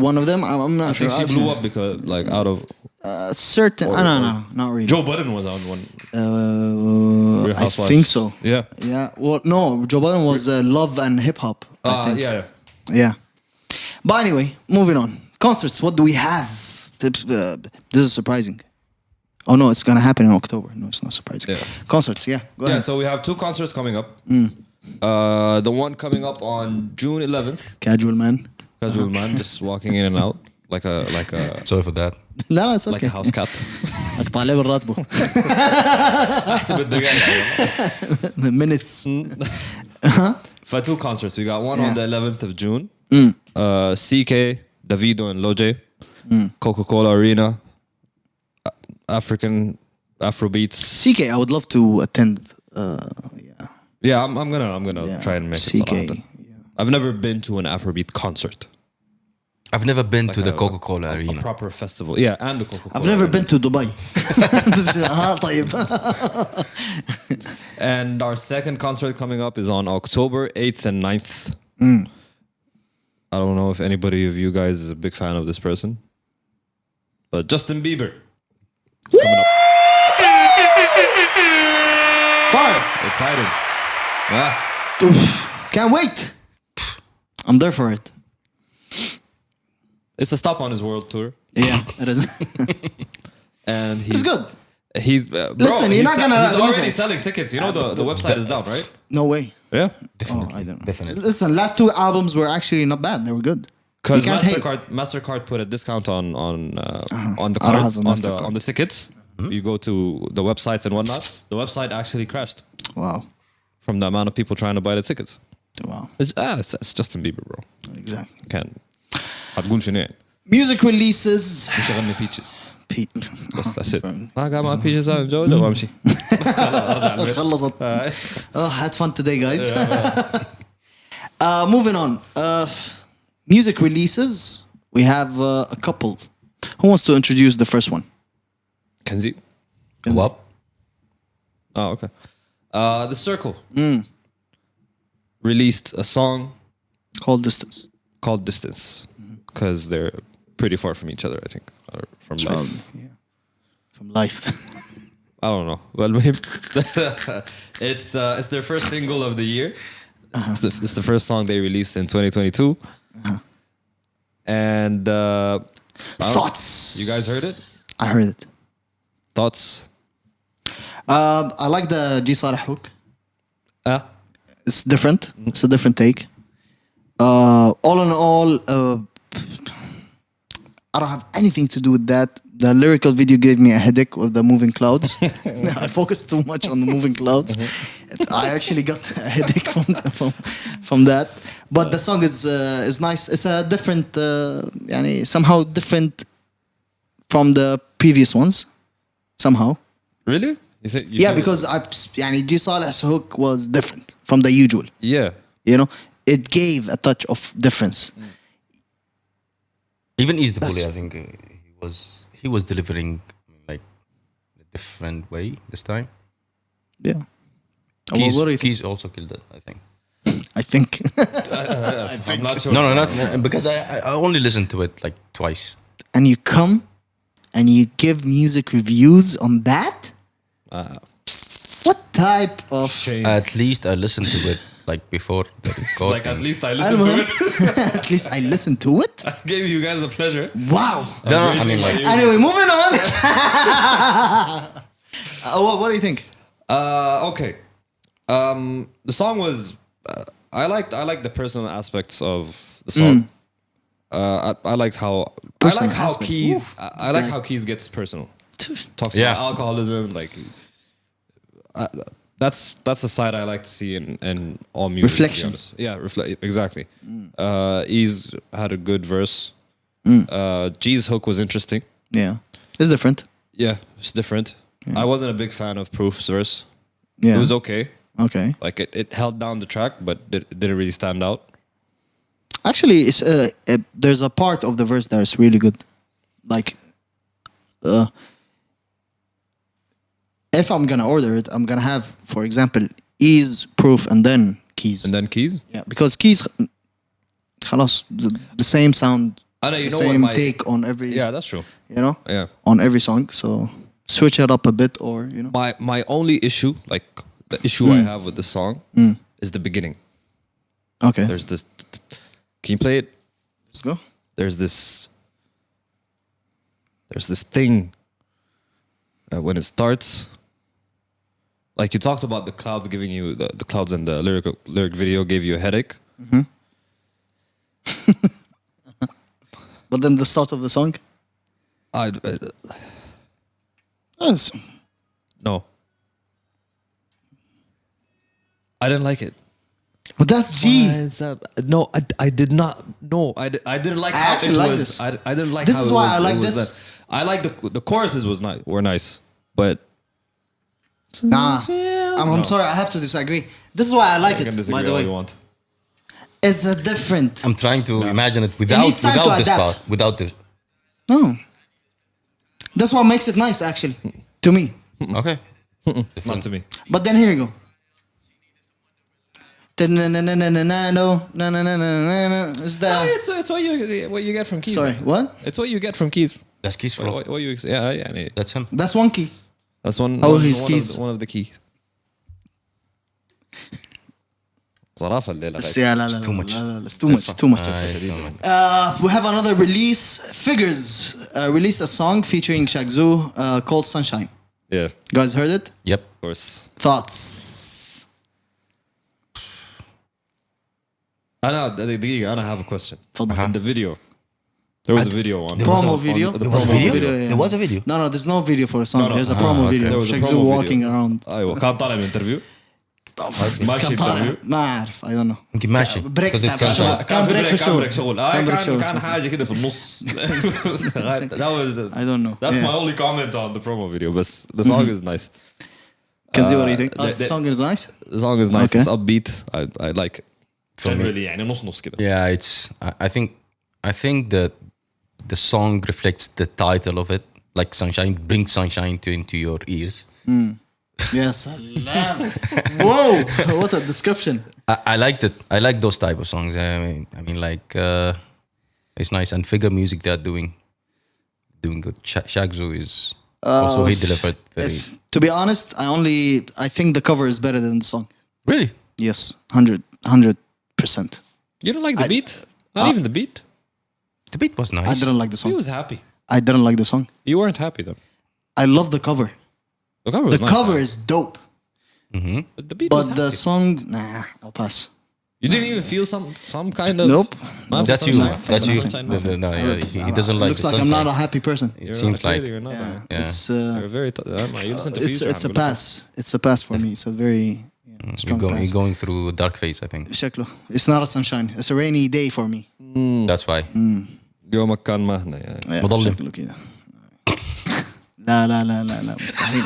Speaker 1: One of them. I'm not
Speaker 6: I
Speaker 1: sure.
Speaker 6: think she blew up because like out of
Speaker 1: Certain. No, not really.
Speaker 6: Joe Budden was on one. Real
Speaker 1: I
Speaker 6: Housewives.
Speaker 1: think so.
Speaker 6: Yeah.
Speaker 1: Yeah. Well, no. Joe Budden was Love and Hip Hop. I think.
Speaker 6: Yeah.
Speaker 1: Yeah. But anyway, moving on. Concerts. What do we have? This is surprising. Oh no, it's gonna happen in October. No, it's not surprising.
Speaker 6: Yeah.
Speaker 1: Concerts. Yeah. Go
Speaker 6: Yeah.
Speaker 1: ahead.
Speaker 6: So we have 2 concerts coming up. The one coming up on June 11th.
Speaker 1: Casual man.
Speaker 6: Casual man, just walking in and out like a
Speaker 5: Sorry for that.
Speaker 1: لا it's
Speaker 6: like
Speaker 1: okay.
Speaker 6: a house cat.
Speaker 1: اقطع عليه بالراتبه.
Speaker 6: احسب الدقايق.
Speaker 1: The minutes.
Speaker 6: For 2 concerts, we got one on the 11th of June CK, Davido and Loje, Coca-Cola Arena, African Afrobeats.
Speaker 1: CK, I would love to attend.
Speaker 6: Yeah, I'm gonna
Speaker 1: Yeah,
Speaker 6: try and make
Speaker 1: CK,
Speaker 6: it. Salata. I've never been to an Afrobeat concert.
Speaker 5: I've never been to the
Speaker 6: A-
Speaker 5: Coca-Cola
Speaker 6: a
Speaker 5: Arena.
Speaker 6: proper festival. Yeah, and the Coca-Cola.
Speaker 1: I've never
Speaker 6: Arena.
Speaker 1: been to Dubai. طيب.
Speaker 6: And our second concert coming up is on October 8th and 9th. I don't know if anybody of you guys is a big fan of this person, but Justin Bieber is coming up.
Speaker 1: Fire.
Speaker 6: Exciting. Ah,
Speaker 1: Can't wait. I'm there for it.
Speaker 6: it's a stop on his world tour,
Speaker 1: Yeah, it is.
Speaker 6: and he's
Speaker 1: good.
Speaker 6: He's bro,
Speaker 1: Listen, you're
Speaker 6: he's
Speaker 1: not gonna-
Speaker 6: He's already
Speaker 1: listen.
Speaker 6: selling tickets. You know the website is down, right?
Speaker 1: No way.
Speaker 6: Yeah,
Speaker 1: Oh, I don't know.
Speaker 5: Definitely.
Speaker 1: Listen, last two albums were actually not bad. They were good.
Speaker 6: because
Speaker 1: You can't hate.
Speaker 6: Mastercard put a discount on the
Speaker 1: Ara
Speaker 6: cards,
Speaker 1: has a Mastercard.
Speaker 6: on the tickets. You go to the website and whatnot. The website actually crashed
Speaker 1: Wow.
Speaker 6: from the amount of people trying to buy the tickets.
Speaker 1: Wow.
Speaker 6: It's Justin Bieber, bro.
Speaker 1: Exactly.
Speaker 6: كان هتقول شنو يعني؟
Speaker 1: Music releases.
Speaker 6: مش اغني peaches. بس that's it.
Speaker 1: Fine.
Speaker 6: I got my peaches out جوده وامشي.
Speaker 1: خلصت. Oh, had fun today, guys. Moving on. Music releases. We have a couple. Who wants to introduce the first one?
Speaker 6: Kanzi.
Speaker 5: Awab.
Speaker 6: Oh, okay. The Circle released a song
Speaker 1: Called Distance.
Speaker 6: called Distance because they're pretty far from each other, I think, or from life.
Speaker 1: Yeah. From life.
Speaker 6: I don't know. Well, it's their first single of the year. It's the first song they released in 2022. And
Speaker 1: Thoughts.
Speaker 6: you guys heard it?
Speaker 1: I heard it.
Speaker 6: Thoughts?
Speaker 1: I like the G Saleh hook.
Speaker 6: Ah,
Speaker 1: It's different. It's a different take. All in all, I don't have anything to do with that. The lyrical video gave me a headache with the moving clouds. I focused too much on the moving clouds. I actually got a headache from that. But the song is nice. It's a different, يعني somehow different from the previous ones. Somehow.
Speaker 6: really? You think?
Speaker 1: Yeah, because يعني G Saleh's hook was different from the usual.
Speaker 6: Yeah.
Speaker 1: You know, it gave a touch of difference.
Speaker 5: Even Ease the Bully, I think he was delivering like a different way this time.
Speaker 1: Yeah.
Speaker 5: Keys,
Speaker 1: what do you think?
Speaker 5: Keys also killed it, I think.
Speaker 1: I think.
Speaker 6: I'm not sure.
Speaker 5: No, not because I only listened to it like twice.
Speaker 1: And you come and you give music reviews on that? What type of
Speaker 6: Shame.
Speaker 5: At least I listened to it like before the
Speaker 6: It's
Speaker 5: record.
Speaker 6: like at least I listened to it.
Speaker 1: At least I listened to it.
Speaker 6: Gave you guys the pleasure.
Speaker 1: Wow.
Speaker 5: No, I mean like
Speaker 1: Anyway, moving on. What do you think?
Speaker 6: Okay. The song was. I liked the personal aspects of the song. I liked how
Speaker 1: Personal aspect.
Speaker 6: Keys.
Speaker 1: Ooh,
Speaker 6: I like how Keys gets personal. Talks
Speaker 5: Yeah.
Speaker 6: about alcoholism. Like that's a side I like to see in all music. to be
Speaker 1: Reflection.
Speaker 6: honest. Yeah, exactly. He's had a good verse. G's hook was interesting.
Speaker 1: Yeah. It's different.
Speaker 6: Yeah, it's different. I wasn't a big fan of Proof's verse.
Speaker 1: Yeah.
Speaker 6: It was okay.
Speaker 1: Okay.
Speaker 6: Like it held down the track, but it didn't really stand out.
Speaker 1: Actually, it's there's a part of the verse that is really good. Like, if I'm gonna order it, I'm gonna have, for example, Ease, Proof, and then Keys.
Speaker 6: And then Keys.
Speaker 1: Yeah, because Keys, خلاص, the same sound,
Speaker 6: I know you
Speaker 1: the
Speaker 6: know
Speaker 1: same
Speaker 6: what my
Speaker 1: take on every,
Speaker 6: yeah, that's true.
Speaker 1: you know,
Speaker 6: Yeah.
Speaker 1: on every song. So switch it up a bit, or you know.
Speaker 6: My only issue, like the issue I have with the song, is the beginning.
Speaker 1: Okay,
Speaker 6: There's this. Can you play it?
Speaker 1: let's go.
Speaker 6: There's this thing when it starts. Like you talked about the clouds giving you the clouds in the lyric video gave you a headache.
Speaker 1: But then the start of the song. Yes.
Speaker 6: No. I didn't like it.
Speaker 1: But that's G.
Speaker 6: Finds up. No, I did not. No, I didn't like
Speaker 1: I
Speaker 6: how
Speaker 1: actually
Speaker 6: it
Speaker 1: like
Speaker 6: was.
Speaker 1: this.
Speaker 6: I didn't like
Speaker 1: This
Speaker 6: how
Speaker 1: is
Speaker 6: it
Speaker 1: why
Speaker 6: was,
Speaker 1: I like
Speaker 6: it was
Speaker 1: this.
Speaker 6: I like the choruses were nice, but
Speaker 1: Nah, I'm sorry, I have to disagree. This is why I like
Speaker 6: I can
Speaker 1: it.
Speaker 6: disagree
Speaker 1: By the
Speaker 6: all
Speaker 1: way,
Speaker 6: you want.
Speaker 1: it's a different.
Speaker 5: I'm trying to imagine it without
Speaker 1: needs time to
Speaker 5: without this
Speaker 1: adapt.
Speaker 5: part, without this.
Speaker 1: No, that's what makes it nice, actually, to me.
Speaker 5: Okay.
Speaker 6: Not to me.
Speaker 1: But then here you go. Is that?
Speaker 6: It's what you get from keys.
Speaker 1: Sorry, what?
Speaker 6: It's what you get from keys.
Speaker 5: That's Keys Flow.
Speaker 6: What you yeah.
Speaker 5: That's him.
Speaker 1: That's one key.
Speaker 6: That's one.
Speaker 1: Oh,
Speaker 6: one,
Speaker 1: his
Speaker 6: one
Speaker 1: keys.
Speaker 6: one of the keys. صرافة الليلة غايب.
Speaker 1: Yeah, لا,
Speaker 5: too much.
Speaker 1: It's too much. We have another release. Figurez released a song featuring Shqzu called Sunshine.
Speaker 6: Yeah, of
Speaker 1: You guys heard it?
Speaker 5: Yep.
Speaker 6: course.
Speaker 1: Thoughts?
Speaker 6: I have a question.
Speaker 1: تفضل.
Speaker 6: In the video, there was a video on
Speaker 1: Promo
Speaker 6: on
Speaker 1: video.
Speaker 6: the
Speaker 5: There was a
Speaker 6: promo
Speaker 5: video?
Speaker 1: yeah.
Speaker 5: There was a video?
Speaker 1: No, there's no video for a song.
Speaker 6: No, no.
Speaker 1: There's a promo
Speaker 6: okay.
Speaker 1: video.
Speaker 6: There was a
Speaker 1: Shqzu
Speaker 6: promo
Speaker 1: walking
Speaker 6: video.
Speaker 1: around.
Speaker 6: ايوه كان طالع من انترفيو ماشي انترفيو
Speaker 1: ما أعرف. I don't know.
Speaker 5: يمكن ماشي.
Speaker 1: بريك
Speaker 5: Because
Speaker 1: بتاع
Speaker 5: it's
Speaker 1: الشغل.
Speaker 5: sunshine.
Speaker 1: كان بريك في
Speaker 6: كان بريك
Speaker 1: الشغل.
Speaker 6: شغل
Speaker 1: كان بريك شغل.
Speaker 6: كان حاجه كده في النص that was
Speaker 1: I don't know.
Speaker 6: that's
Speaker 1: Yeah.
Speaker 6: my only comment on the promo video بس the song is nice.
Speaker 1: Kanzi, what do you think?
Speaker 6: the-
Speaker 1: The song is nice.
Speaker 6: The song is nice.
Speaker 1: Okay.
Speaker 6: It's upbeat. I like it.
Speaker 5: For me.
Speaker 6: Generally يعني نص كده.
Speaker 5: Yeah, it's. I think that the song reflects the title of it, like sunshine, bring sunshine into your ears.
Speaker 1: Yes. Whoa! What a description.
Speaker 5: I liked it. I like those type of songs. I mean, like it's nice and figure music they're doing good. Shqzu is also he delivered very
Speaker 1: To be honest, I think the cover is better than the song.
Speaker 5: really.
Speaker 1: Yes, 100%.
Speaker 6: You don't like the beat? Not even the beat.
Speaker 5: The beat was nice.
Speaker 1: I didn't like the
Speaker 6: He
Speaker 1: song.
Speaker 6: was happy.
Speaker 1: I didn't like the song.
Speaker 6: You weren't happy though.
Speaker 1: I love the cover.
Speaker 6: The cover was
Speaker 1: The
Speaker 6: nice,
Speaker 1: cover
Speaker 6: though.
Speaker 1: is dope,
Speaker 6: But the beat was
Speaker 1: but the
Speaker 6: happy.
Speaker 1: song, nah, I'll pass.
Speaker 6: You didn't even feel some kind of.
Speaker 1: Nope.
Speaker 6: Man,
Speaker 5: That's you.
Speaker 6: sunshine.
Speaker 5: That's you.
Speaker 6: Sunshine,
Speaker 5: No,
Speaker 6: nothing.
Speaker 5: no, yeah, he doesn't like.
Speaker 1: Looks
Speaker 5: the
Speaker 1: like I'm not
Speaker 5: sunshine.
Speaker 1: a happy person.
Speaker 5: It seems like
Speaker 6: You're not.
Speaker 5: yeah.
Speaker 1: It's
Speaker 6: You're very. You listen to Future.
Speaker 1: it's a
Speaker 6: I'm gonna-
Speaker 1: pass. It's a pass for me. It's a very strong pass.
Speaker 5: you're going through a dark phase, I think.
Speaker 1: شكله. It's not a sunshine. It's a rainy day for me.
Speaker 5: That's why.
Speaker 6: يومك كان مهنا يعني.
Speaker 1: Yeah,
Speaker 5: مظلم.
Speaker 1: شكله كده. لا مستحيل.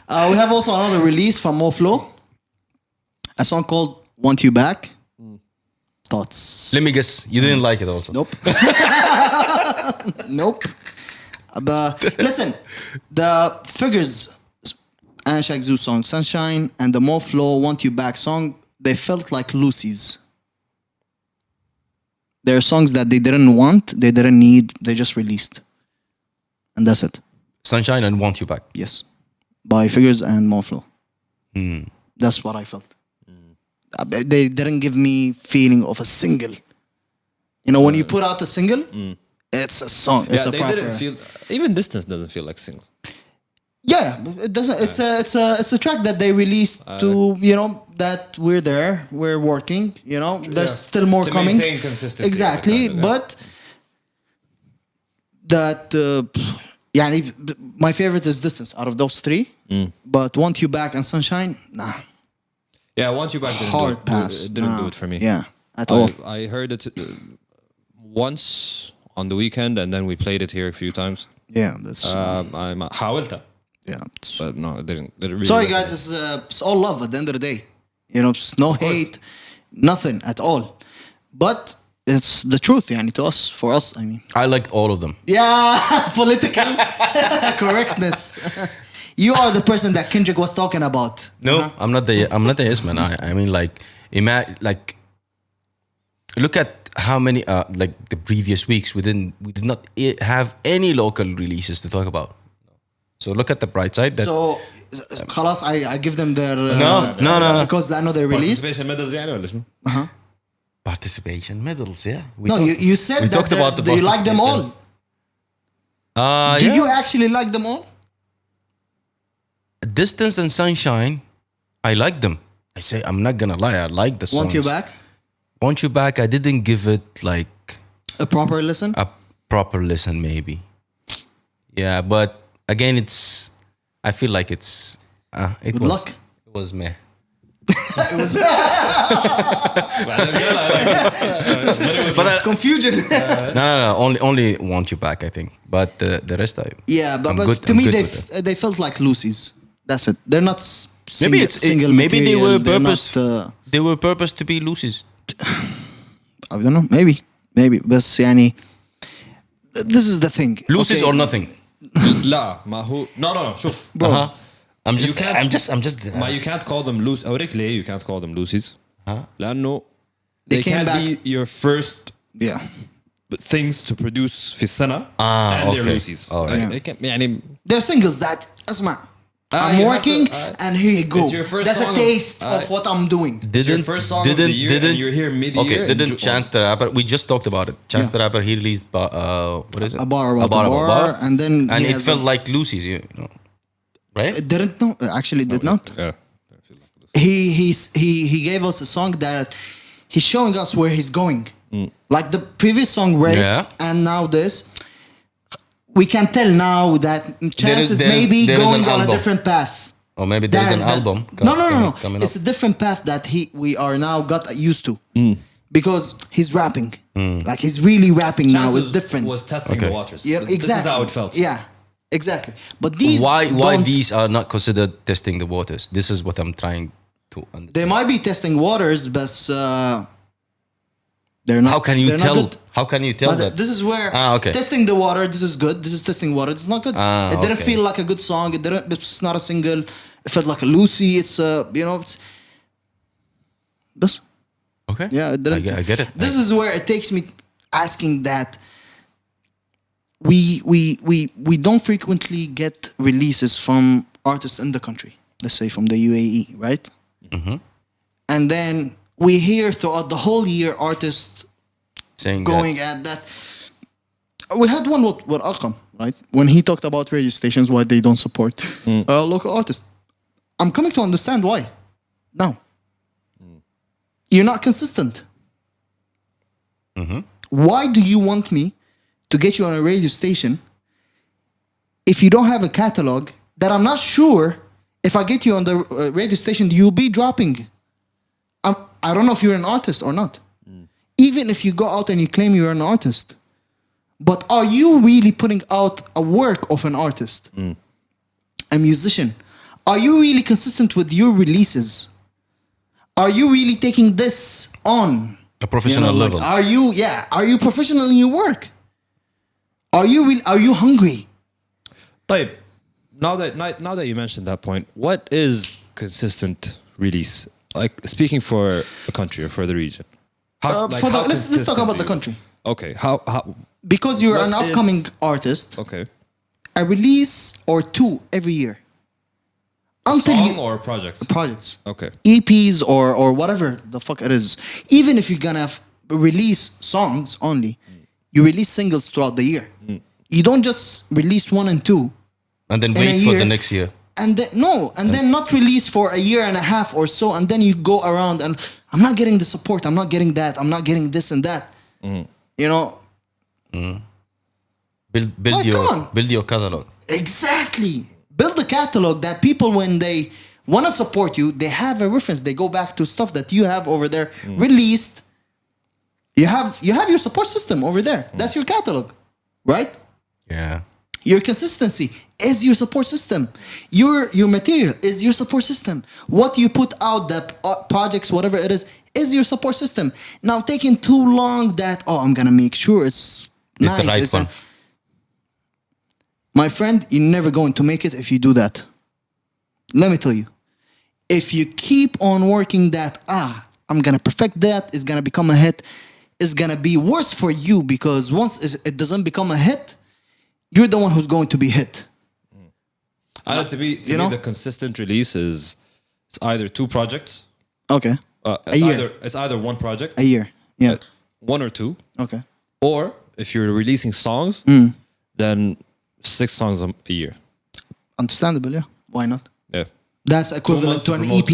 Speaker 1: We have also another release from Moh Flow. A song called Want You Back. Thoughts?
Speaker 5: Let me guess. You didn't like it also.
Speaker 1: Nope. Nope. Listen, the Figurez and Shqzu song Sunshine and the Moh Flow Want You Back song, they felt like Lucy's. They're songs that they didn't want, they didn't need, they just released. And that's it.
Speaker 5: Sunshine and Want You Back.
Speaker 1: Yes. By Figurez and Moh Flow. That's what I felt. They didn't give me feeling of a single. You know, when you put out a single, it's a song. It's
Speaker 6: Yeah,
Speaker 1: a
Speaker 6: they
Speaker 1: proper.
Speaker 6: didn't feel. Even Distance doesn't feel like a single.
Speaker 1: Yeah, it doesn't. It's a track that they released to that we're there, we're working. There's still more
Speaker 6: To
Speaker 1: coming.
Speaker 6: maintain consistency,
Speaker 1: Exactly,
Speaker 6: kind of, yeah.
Speaker 1: but that. يعني my favorite is Distance out of those three. But Want You Back and Sunshine, nah,
Speaker 6: Yeah, Want You Back didn't
Speaker 1: hard
Speaker 6: do it.
Speaker 1: pass.
Speaker 6: It didn't
Speaker 1: Nah.
Speaker 6: do it for me.
Speaker 1: Yeah, at all.
Speaker 6: I heard it once on the weekend, and then we played it here a few times.
Speaker 1: Yeah, that's.
Speaker 6: I حاولت,
Speaker 1: Yeah.
Speaker 6: but no, it didn't really
Speaker 1: Sorry,
Speaker 6: resonate.
Speaker 1: guys. It's all love at the end of the day. It's no hate, nothing at all. But it's the truth, يعني, to us, for us. I mean.
Speaker 5: I liked all of them.
Speaker 1: Yeah, political correctness. You are the person that Kendrick was talking about.
Speaker 5: No, I'm not the yes man. I mean, like, look at how many like the previous weeks we did not have any local releases to talk about. So look at the bright side. That
Speaker 1: So, خلاص, I give them their.
Speaker 5: No.
Speaker 1: Because I know they released.
Speaker 6: Participation medals يعني ولا شنو؟
Speaker 5: participation medals, yeah.
Speaker 1: No, you said
Speaker 5: we
Speaker 1: that
Speaker 5: talked about the
Speaker 1: you like them all.
Speaker 5: participation.
Speaker 1: Do
Speaker 5: Yeah.
Speaker 1: you actually like them all?
Speaker 5: Distance and Sunshine, I like them. I say I'm not gonna lie, I like the songs.
Speaker 1: Want You Back?
Speaker 5: Want You Back, I didn't give it like
Speaker 1: A proper listen?
Speaker 5: a proper listen, maybe. Yeah, but again, I feel like it
Speaker 1: Good
Speaker 5: was,
Speaker 1: luck.
Speaker 5: It was meh. But
Speaker 1: Confusion.
Speaker 5: no. Only want you back, I think. But the rest,
Speaker 1: Yeah, but,
Speaker 5: I'm
Speaker 1: but
Speaker 5: good-
Speaker 1: to
Speaker 5: I'm
Speaker 1: me
Speaker 5: good
Speaker 1: they
Speaker 5: with it.
Speaker 1: they felt like Lucy's. That's it. They're not
Speaker 5: Maybe it's
Speaker 1: single
Speaker 5: maybe they were
Speaker 1: material, they're
Speaker 5: purpose.
Speaker 1: not,
Speaker 5: They were purpose to be Lucy's.
Speaker 1: I don't know. Maybe. بس يعني this is the thing.
Speaker 5: Lucy's
Speaker 1: Okay.
Speaker 5: or nothing.
Speaker 6: لا ما هو no شوف
Speaker 1: Bro.
Speaker 5: Uh-huh. I'm
Speaker 6: You
Speaker 5: just.
Speaker 6: can't-
Speaker 5: I'm just.
Speaker 6: ما you can't call them loose أوريك ليه you can't call them Lucy's لأنه
Speaker 1: They
Speaker 6: they
Speaker 1: came
Speaker 6: can't
Speaker 1: back-
Speaker 6: be your first
Speaker 1: Yeah.
Speaker 6: things to produce في السنة and they're
Speaker 5: okay.
Speaker 6: Lucy's
Speaker 5: All right.
Speaker 6: They can't- يعني
Speaker 1: They're singles that اسمع. I'm
Speaker 6: you have
Speaker 1: working
Speaker 6: to-
Speaker 1: and here you go.
Speaker 6: It's your first
Speaker 1: That's a
Speaker 6: song of-
Speaker 1: taste of what I'm doing.
Speaker 6: It's your first song of the year and you're here mid-year
Speaker 5: Okay,
Speaker 6: and
Speaker 5: didn't Chance the Rapper? We just talked about it. Chance
Speaker 1: Yeah.
Speaker 5: the Rapper, he released what is it?
Speaker 1: A bar about a bar, and then
Speaker 5: and
Speaker 1: he
Speaker 5: it
Speaker 1: has
Speaker 5: felt
Speaker 1: a-
Speaker 5: like Lucy's, you know, right?
Speaker 1: It didn't know. Actually, it did not.
Speaker 6: yeah.
Speaker 1: He gave us a song that he's showing us where he's going. Like the previous song, Rave,
Speaker 5: Yeah.
Speaker 1: and now this. We can tell now that Chance is
Speaker 5: there is-
Speaker 1: maybe
Speaker 5: there is
Speaker 1: going
Speaker 5: an
Speaker 1: on a
Speaker 5: album.
Speaker 1: different path.
Speaker 5: Or maybe there's an
Speaker 1: That-
Speaker 5: album.
Speaker 1: No.
Speaker 5: coming
Speaker 1: It's
Speaker 5: up.
Speaker 1: a different path that we are now got used to. Because he's rapping. Like he's really rapping now. It's different.
Speaker 6: Was testing
Speaker 5: Okay.
Speaker 6: the waters.
Speaker 1: Yeah, exactly.
Speaker 6: This is how it felt.
Speaker 1: Yeah, exactly. But these
Speaker 5: Why
Speaker 1: don't-
Speaker 5: these are not considered testing the waters? This is what I'm trying to understand.
Speaker 1: They might be testing waters, but they're not.
Speaker 5: How can you
Speaker 1: they're not
Speaker 5: tell?
Speaker 1: good.
Speaker 5: How can you tell
Speaker 1: But
Speaker 5: that?
Speaker 1: this is where
Speaker 5: Okay.
Speaker 1: testing the water. This is good. This is testing water. This is not good. It didn't
Speaker 5: okay.
Speaker 1: feel like a good song. It didn't. It's not a single. It felt like a Lucy. It's It's this.
Speaker 5: Okay.
Speaker 1: Yeah, it didn't.
Speaker 5: I get it.
Speaker 1: This is where it takes me asking that. We don't frequently get releases from artists in the country. Let's say from the UAE, right? And then we hear throughout the whole year artists
Speaker 5: saying
Speaker 1: going at that. We had one with Akam, right? When he talked about radio stations, why they don't support local artists. I'm coming to understand why. Now, you're not consistent. Why do you want me to get you on a radio station if you don't have a catalog that I'm not sure if I get you on the radio station, you'll be dropping? I don't know if you're an artist or not. Even if you go out and you claim you're an artist, but are you really putting out a work of an artist, a musician? Are you really consistent with your releases? Are you really taking this on
Speaker 5: a professional level.
Speaker 1: Are you professional in your work? Are you hungry?
Speaker 6: طيب, now that you mentioned that point, what is consistent release? Like speaking for the country or for the region.
Speaker 1: Let's talk about the country.
Speaker 6: Okay, how
Speaker 1: Because you're
Speaker 6: What
Speaker 1: an
Speaker 6: is-
Speaker 1: upcoming artist,
Speaker 6: okay.
Speaker 1: a release or two every year. Until
Speaker 6: Song
Speaker 1: you
Speaker 6: or project?
Speaker 1: projects.
Speaker 6: Okay.
Speaker 1: EPs or whatever the fuck it is. Even if you're gonna release songs only, you release singles throughout the year. You don't just release one and two
Speaker 5: And then
Speaker 1: in a
Speaker 5: wait for
Speaker 1: year,
Speaker 5: the next year.
Speaker 1: and then not release for a year and a half or so, and then you go around and I'm not getting the support, I'm not getting that, I'm not getting this and that. You know,
Speaker 5: Build your catalog.
Speaker 1: exactly. Build a catalog that people, when they want to support you, they have a reference. They go back to stuff that you have over there released. You have your support system over there. That's your catalog, right?
Speaker 5: Yeah.
Speaker 1: Your consistency is your support system. Your material is your support system. What you put out, the projects, whatever it is your support system. Now taking too long that, I'm going to make sure it's nice.
Speaker 5: the right one.
Speaker 1: My friend, you're never going to make it if you do that. Let me tell you. If you keep on working that, I'm going to perfect that, it's going to become a hit, it's going to be worse for you because once it doesn't become a hit, you're the one who's going to be hit.
Speaker 6: To me, the consistent release is it's either two projects.
Speaker 1: Okay.
Speaker 6: It's
Speaker 1: a year.
Speaker 6: It's either one project.
Speaker 1: A year. Yeah.
Speaker 6: One or two.
Speaker 1: Okay.
Speaker 6: Or if you're releasing songs, then 6 songs a year.
Speaker 1: Understandable, yeah. Why not?
Speaker 6: Yeah.
Speaker 1: That's equivalent to an EP.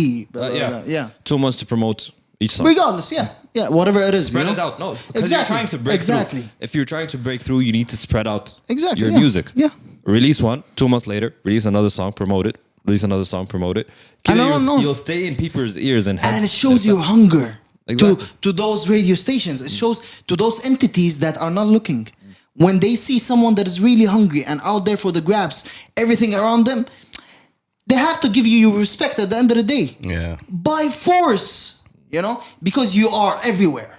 Speaker 1: Yeah.
Speaker 6: 2 months to promote each song.
Speaker 1: Regardless, yeah. Yeah, whatever it is.
Speaker 6: Spread
Speaker 1: you
Speaker 6: it
Speaker 1: know?
Speaker 6: out. No, because you're trying to break through. If you're trying to break through, you need to spread out
Speaker 1: Exactly,
Speaker 6: your
Speaker 1: yeah.
Speaker 6: music.
Speaker 1: Yeah.
Speaker 6: Release one, 2 months later, release another song, promote it, release another song, promote it.
Speaker 1: I don't know.
Speaker 6: You'll stay in people's ears and heads.
Speaker 1: And it shows your hunger
Speaker 6: Exactly.
Speaker 1: to those radio stations. It shows to those entities that are not looking. When they see someone that is really hungry and out there for the grabs, everything around them, they have to give you your respect at the end of the day.
Speaker 5: Yeah.
Speaker 1: By force, because you are everywhere.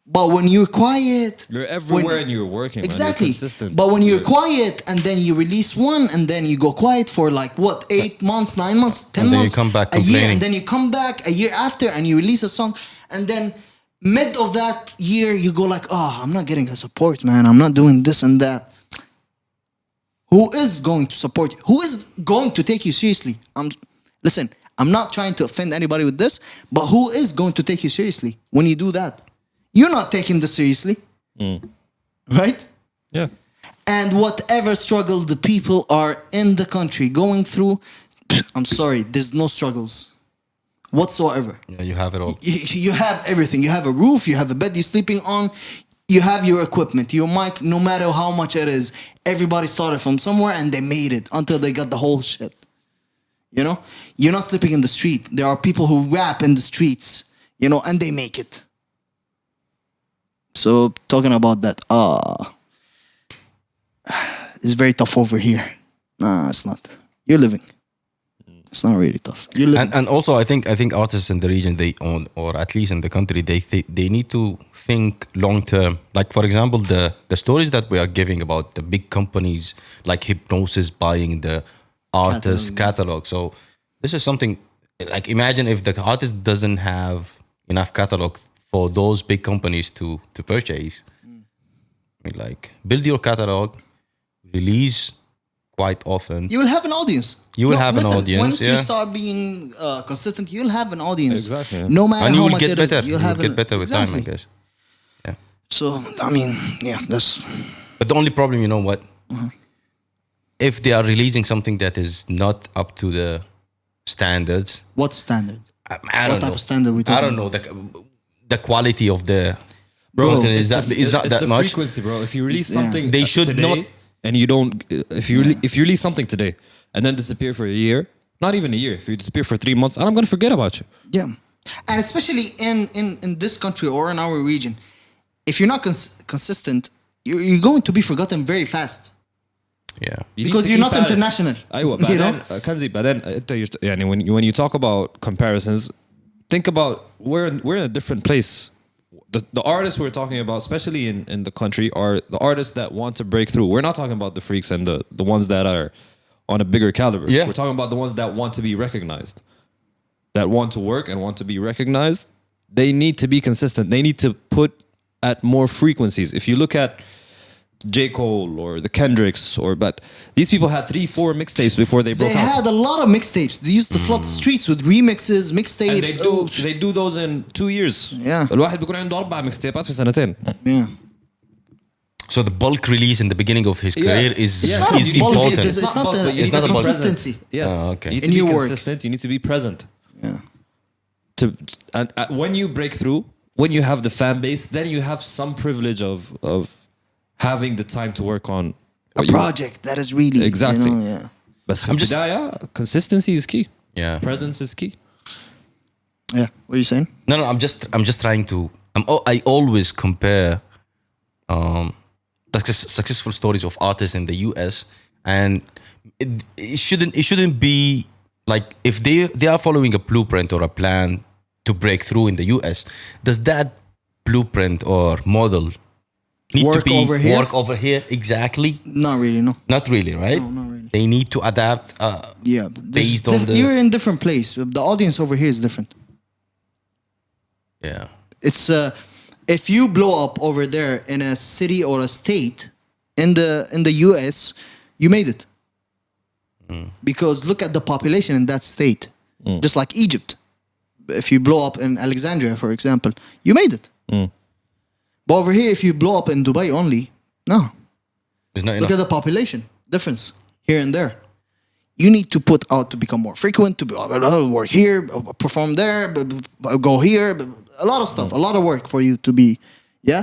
Speaker 1: But when you're quiet,
Speaker 6: You're everywhere and you're working. Man.
Speaker 1: exactly.
Speaker 6: You're consistent.
Speaker 1: But when you're quiet and then you release one and then you go quiet for 8 months, 9 months, 10
Speaker 5: And then you
Speaker 1: months,
Speaker 5: come back
Speaker 1: a year,
Speaker 5: complaining.
Speaker 1: and then you come back a year after and you release a song, and then mid of that year you go I'm not getting a support, man. I'm not doing this and that. Who is going to support you? Who is going to take you seriously? Listen, I'm not trying to offend anybody with this, but who is going to take you seriously when you do that? You're not taking this seriously, right?
Speaker 6: Yeah.
Speaker 1: And whatever struggle the people are in the country going through, I'm sorry, there's no struggles whatsoever.
Speaker 5: Yeah, you have it all.
Speaker 1: You have everything. You have a roof, you have a bed you're sleeping on, you have your equipment, your mic, no matter how much it is. Everybody started from somewhere and they made it until they got the whole shit. You're not sleeping in the street. There are people who rap in the streets, and they make it. So talking about that, it's very tough over here. Nah, it's not. You're living. It's not really tough. You're living.
Speaker 5: And also, I think artists in the region, they own, or at least in the country, they need to think long term. Like, for example, the stories that we are giving about the big companies like Hypnosis buying the artist catalog. So this is something like, imagine if the artist doesn't have enough catalog for those big companies to purchase. Build your catalog, release quite often.
Speaker 1: You will have an audience.
Speaker 5: You will have an audience,
Speaker 1: Once you
Speaker 5: yeah.
Speaker 1: start being consistent, you'll have an audience.
Speaker 6: Exactly.
Speaker 1: No matter
Speaker 5: And you
Speaker 1: how
Speaker 5: will
Speaker 1: much
Speaker 5: get
Speaker 1: it is,
Speaker 5: better.
Speaker 1: you'll
Speaker 5: You
Speaker 1: have
Speaker 5: will get better with time, I guess. Yeah.
Speaker 1: So, that's...
Speaker 5: But the only problem, you know what? If they are releasing something that is not up to the standards,
Speaker 1: What standard?
Speaker 5: I
Speaker 1: What
Speaker 5: don't
Speaker 1: type
Speaker 5: know.
Speaker 1: of standard we
Speaker 5: I
Speaker 1: talking
Speaker 5: don't know the quality of the content is not
Speaker 6: it's
Speaker 5: that
Speaker 6: the
Speaker 5: much.
Speaker 6: frequency, bro. If you release
Speaker 1: Yeah.
Speaker 6: something
Speaker 5: They should
Speaker 6: today
Speaker 5: not-
Speaker 6: and you don't, if you release something today and then disappear for a year, not even a year, if you disappear for 3 months, I'm gonna forget about you.
Speaker 1: Yeah. And especially in this country or in our region, if you're not consistent, you're going to be forgotten very fast.
Speaker 5: Yeah.
Speaker 6: You need
Speaker 1: Because
Speaker 6: to
Speaker 1: you're
Speaker 6: keep
Speaker 1: not
Speaker 6: at it.
Speaker 1: international.
Speaker 6: أيوة
Speaker 1: You know?
Speaker 6: بعدين Kanzi بعدين when you talk about comparisons, think about we're in a different place. The artists we're talking about, especially in the country, are the artists that want to break through. We're not talking about the freaks and the ones that are on a bigger caliber.
Speaker 5: Yeah.
Speaker 6: We're talking about the ones that want to be recognized, that want to work and want to be recognized. They need to be consistent. They need to put at more frequencies. If you look at J. Cole or the Kendricks, but these people had 3-4 mixtapes before they broke
Speaker 1: They
Speaker 6: out.
Speaker 1: had a lot of mixtapes. They used to flood the streets with remixes,
Speaker 6: And
Speaker 1: mixtapes.
Speaker 6: they do those in 2 years.
Speaker 1: Yeah.
Speaker 6: الواحد بيكون عنده 4 ميكستيبات في سنتين.
Speaker 1: Yeah.
Speaker 5: So the bulk release in the beginning of his career is
Speaker 1: It's not
Speaker 5: is
Speaker 1: a bulk,
Speaker 5: important.
Speaker 1: it's not
Speaker 6: bulk,
Speaker 1: the-
Speaker 6: but you
Speaker 1: it's
Speaker 6: need
Speaker 1: the
Speaker 6: to be
Speaker 1: consistency.
Speaker 6: present. Yes.
Speaker 5: Oh, okay.
Speaker 6: You need
Speaker 1: In
Speaker 6: to be
Speaker 1: your work.
Speaker 6: consistent. You need to be present.
Speaker 1: Yeah.
Speaker 6: And when you break through, when you have the fan base, then you have some privilege of having the time to work on
Speaker 1: A
Speaker 6: what you-
Speaker 1: project that is really...
Speaker 6: Exactly.
Speaker 1: yeah.
Speaker 6: But في
Speaker 5: I'm just-
Speaker 6: البداية, consistency is key.
Speaker 5: Yeah.
Speaker 6: Presence is key.
Speaker 1: Yeah. What are you saying?
Speaker 5: No, I'm just trying to. I always compare the successful stories of artists in the US, and it shouldn't be like if they are following a blueprint or a plan to break through in the US. Does that blueprint or model need
Speaker 1: Work
Speaker 5: to be
Speaker 1: over here?
Speaker 5: work over here exactly?
Speaker 1: Not really, no.
Speaker 5: Not really, right?
Speaker 1: No, not really.
Speaker 5: They need to adapt.
Speaker 1: Yeah.
Speaker 5: Based on the-
Speaker 1: You're in different place. The audience over here is different.
Speaker 5: Yeah.
Speaker 1: It's if you blow up over there in a city or a state in the US, you made it. Because look at the population in that state. Just like Egypt. If you blow up in Alexandria, for example, you made it. But over here, if you blow up in Dubai only, no.
Speaker 5: It's not
Speaker 1: Look
Speaker 5: enough.
Speaker 1: at the population difference here and there. You need to put out to become more frequent, to work here, perform there, go here, a lot of stuff, a lot of work for you to be, yeah?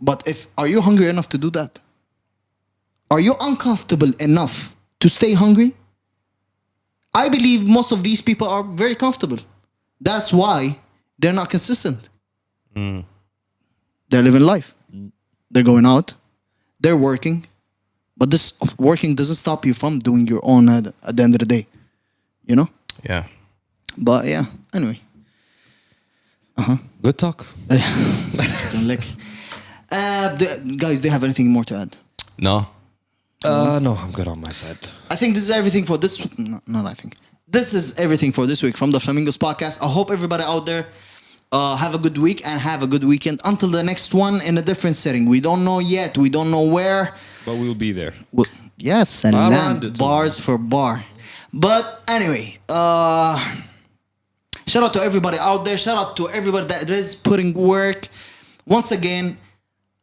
Speaker 1: But are you hungry enough to do that? Are you uncomfortable enough to stay hungry? I believe most of these people are very comfortable. That's why they're not consistent. They're living life. They're going out. They're working. But this working doesn't stop you from doing your own at the end of the day. You know?
Speaker 5: Yeah.
Speaker 1: But yeah, anyway.
Speaker 6: Good talk.
Speaker 1: Guys, do you have anything more to add?
Speaker 5: No.
Speaker 6: No, I'm good on my side.
Speaker 1: I think this is everything for this. Not I think. This is everything for this week from the Flamingos podcast. I hope everybody out there have a good week and have a good weekend until the next one in a different setting. We don't know yet. We don't know where.
Speaker 6: But we'll be there.
Speaker 1: Yes, and bars for bar. But anyway, shout out to everybody out there. Shout out to everybody that is putting work. Once again,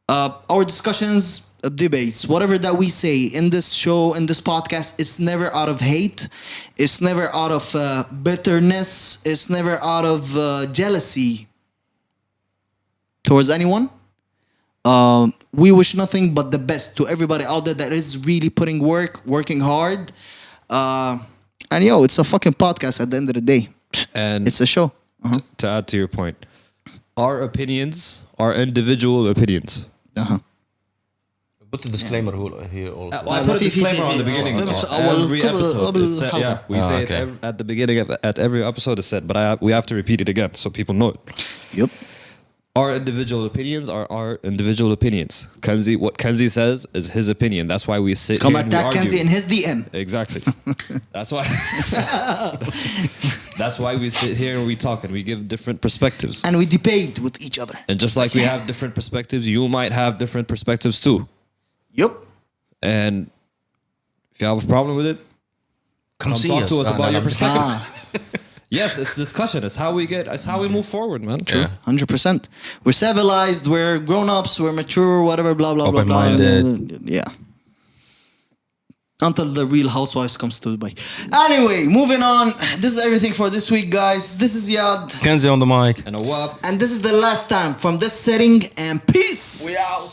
Speaker 1: our discussions, debates, whatever that we say in this show, in this podcast, it's never out of hate. It's never out of bitterness. It's never out of jealousy towards anyone. We wish nothing but the best to everybody out there that is really working hard. And yo, it's a fucking podcast at the end of the day.
Speaker 6: And
Speaker 1: it's a show.
Speaker 6: To add to your point, our opinions are individual opinions.
Speaker 5: Put the disclaimer here also.
Speaker 6: I put a disclaimer on the beginning of every episode. It's said, yeah, we say it at the beginning of at every episode is said, but we have to repeat it again so people know it.
Speaker 1: Yep.
Speaker 6: Our individual opinions are our individual opinions. Kanzi, what Kanzi says is his opinion. That's why we sit
Speaker 1: Come
Speaker 6: here and we
Speaker 1: attack
Speaker 6: argue.
Speaker 1: Kanzi in his DM.
Speaker 6: Exactly. That's why. That's why we sit here and we talk and we give different perspectives.
Speaker 1: And we debate with each other.
Speaker 6: And just like we have different perspectives, you might have different perspectives too.
Speaker 1: Yep.
Speaker 6: And if you have a problem with it, come talk to us about your perspective. Yes, it's discussion. It's how we move forward, man. True.
Speaker 1: 100%. We're civilized, we're grown-ups, we're mature, whatever, blah, blah, blah, blah. Yeah. Until the real housewives comes to Dubai. Anyway, moving on. This is everything for this week, guys. This is Yad.
Speaker 5: Kanzi on the mic.
Speaker 6: And Awab.
Speaker 1: And this is the last time from this setting, and peace.
Speaker 5: We out.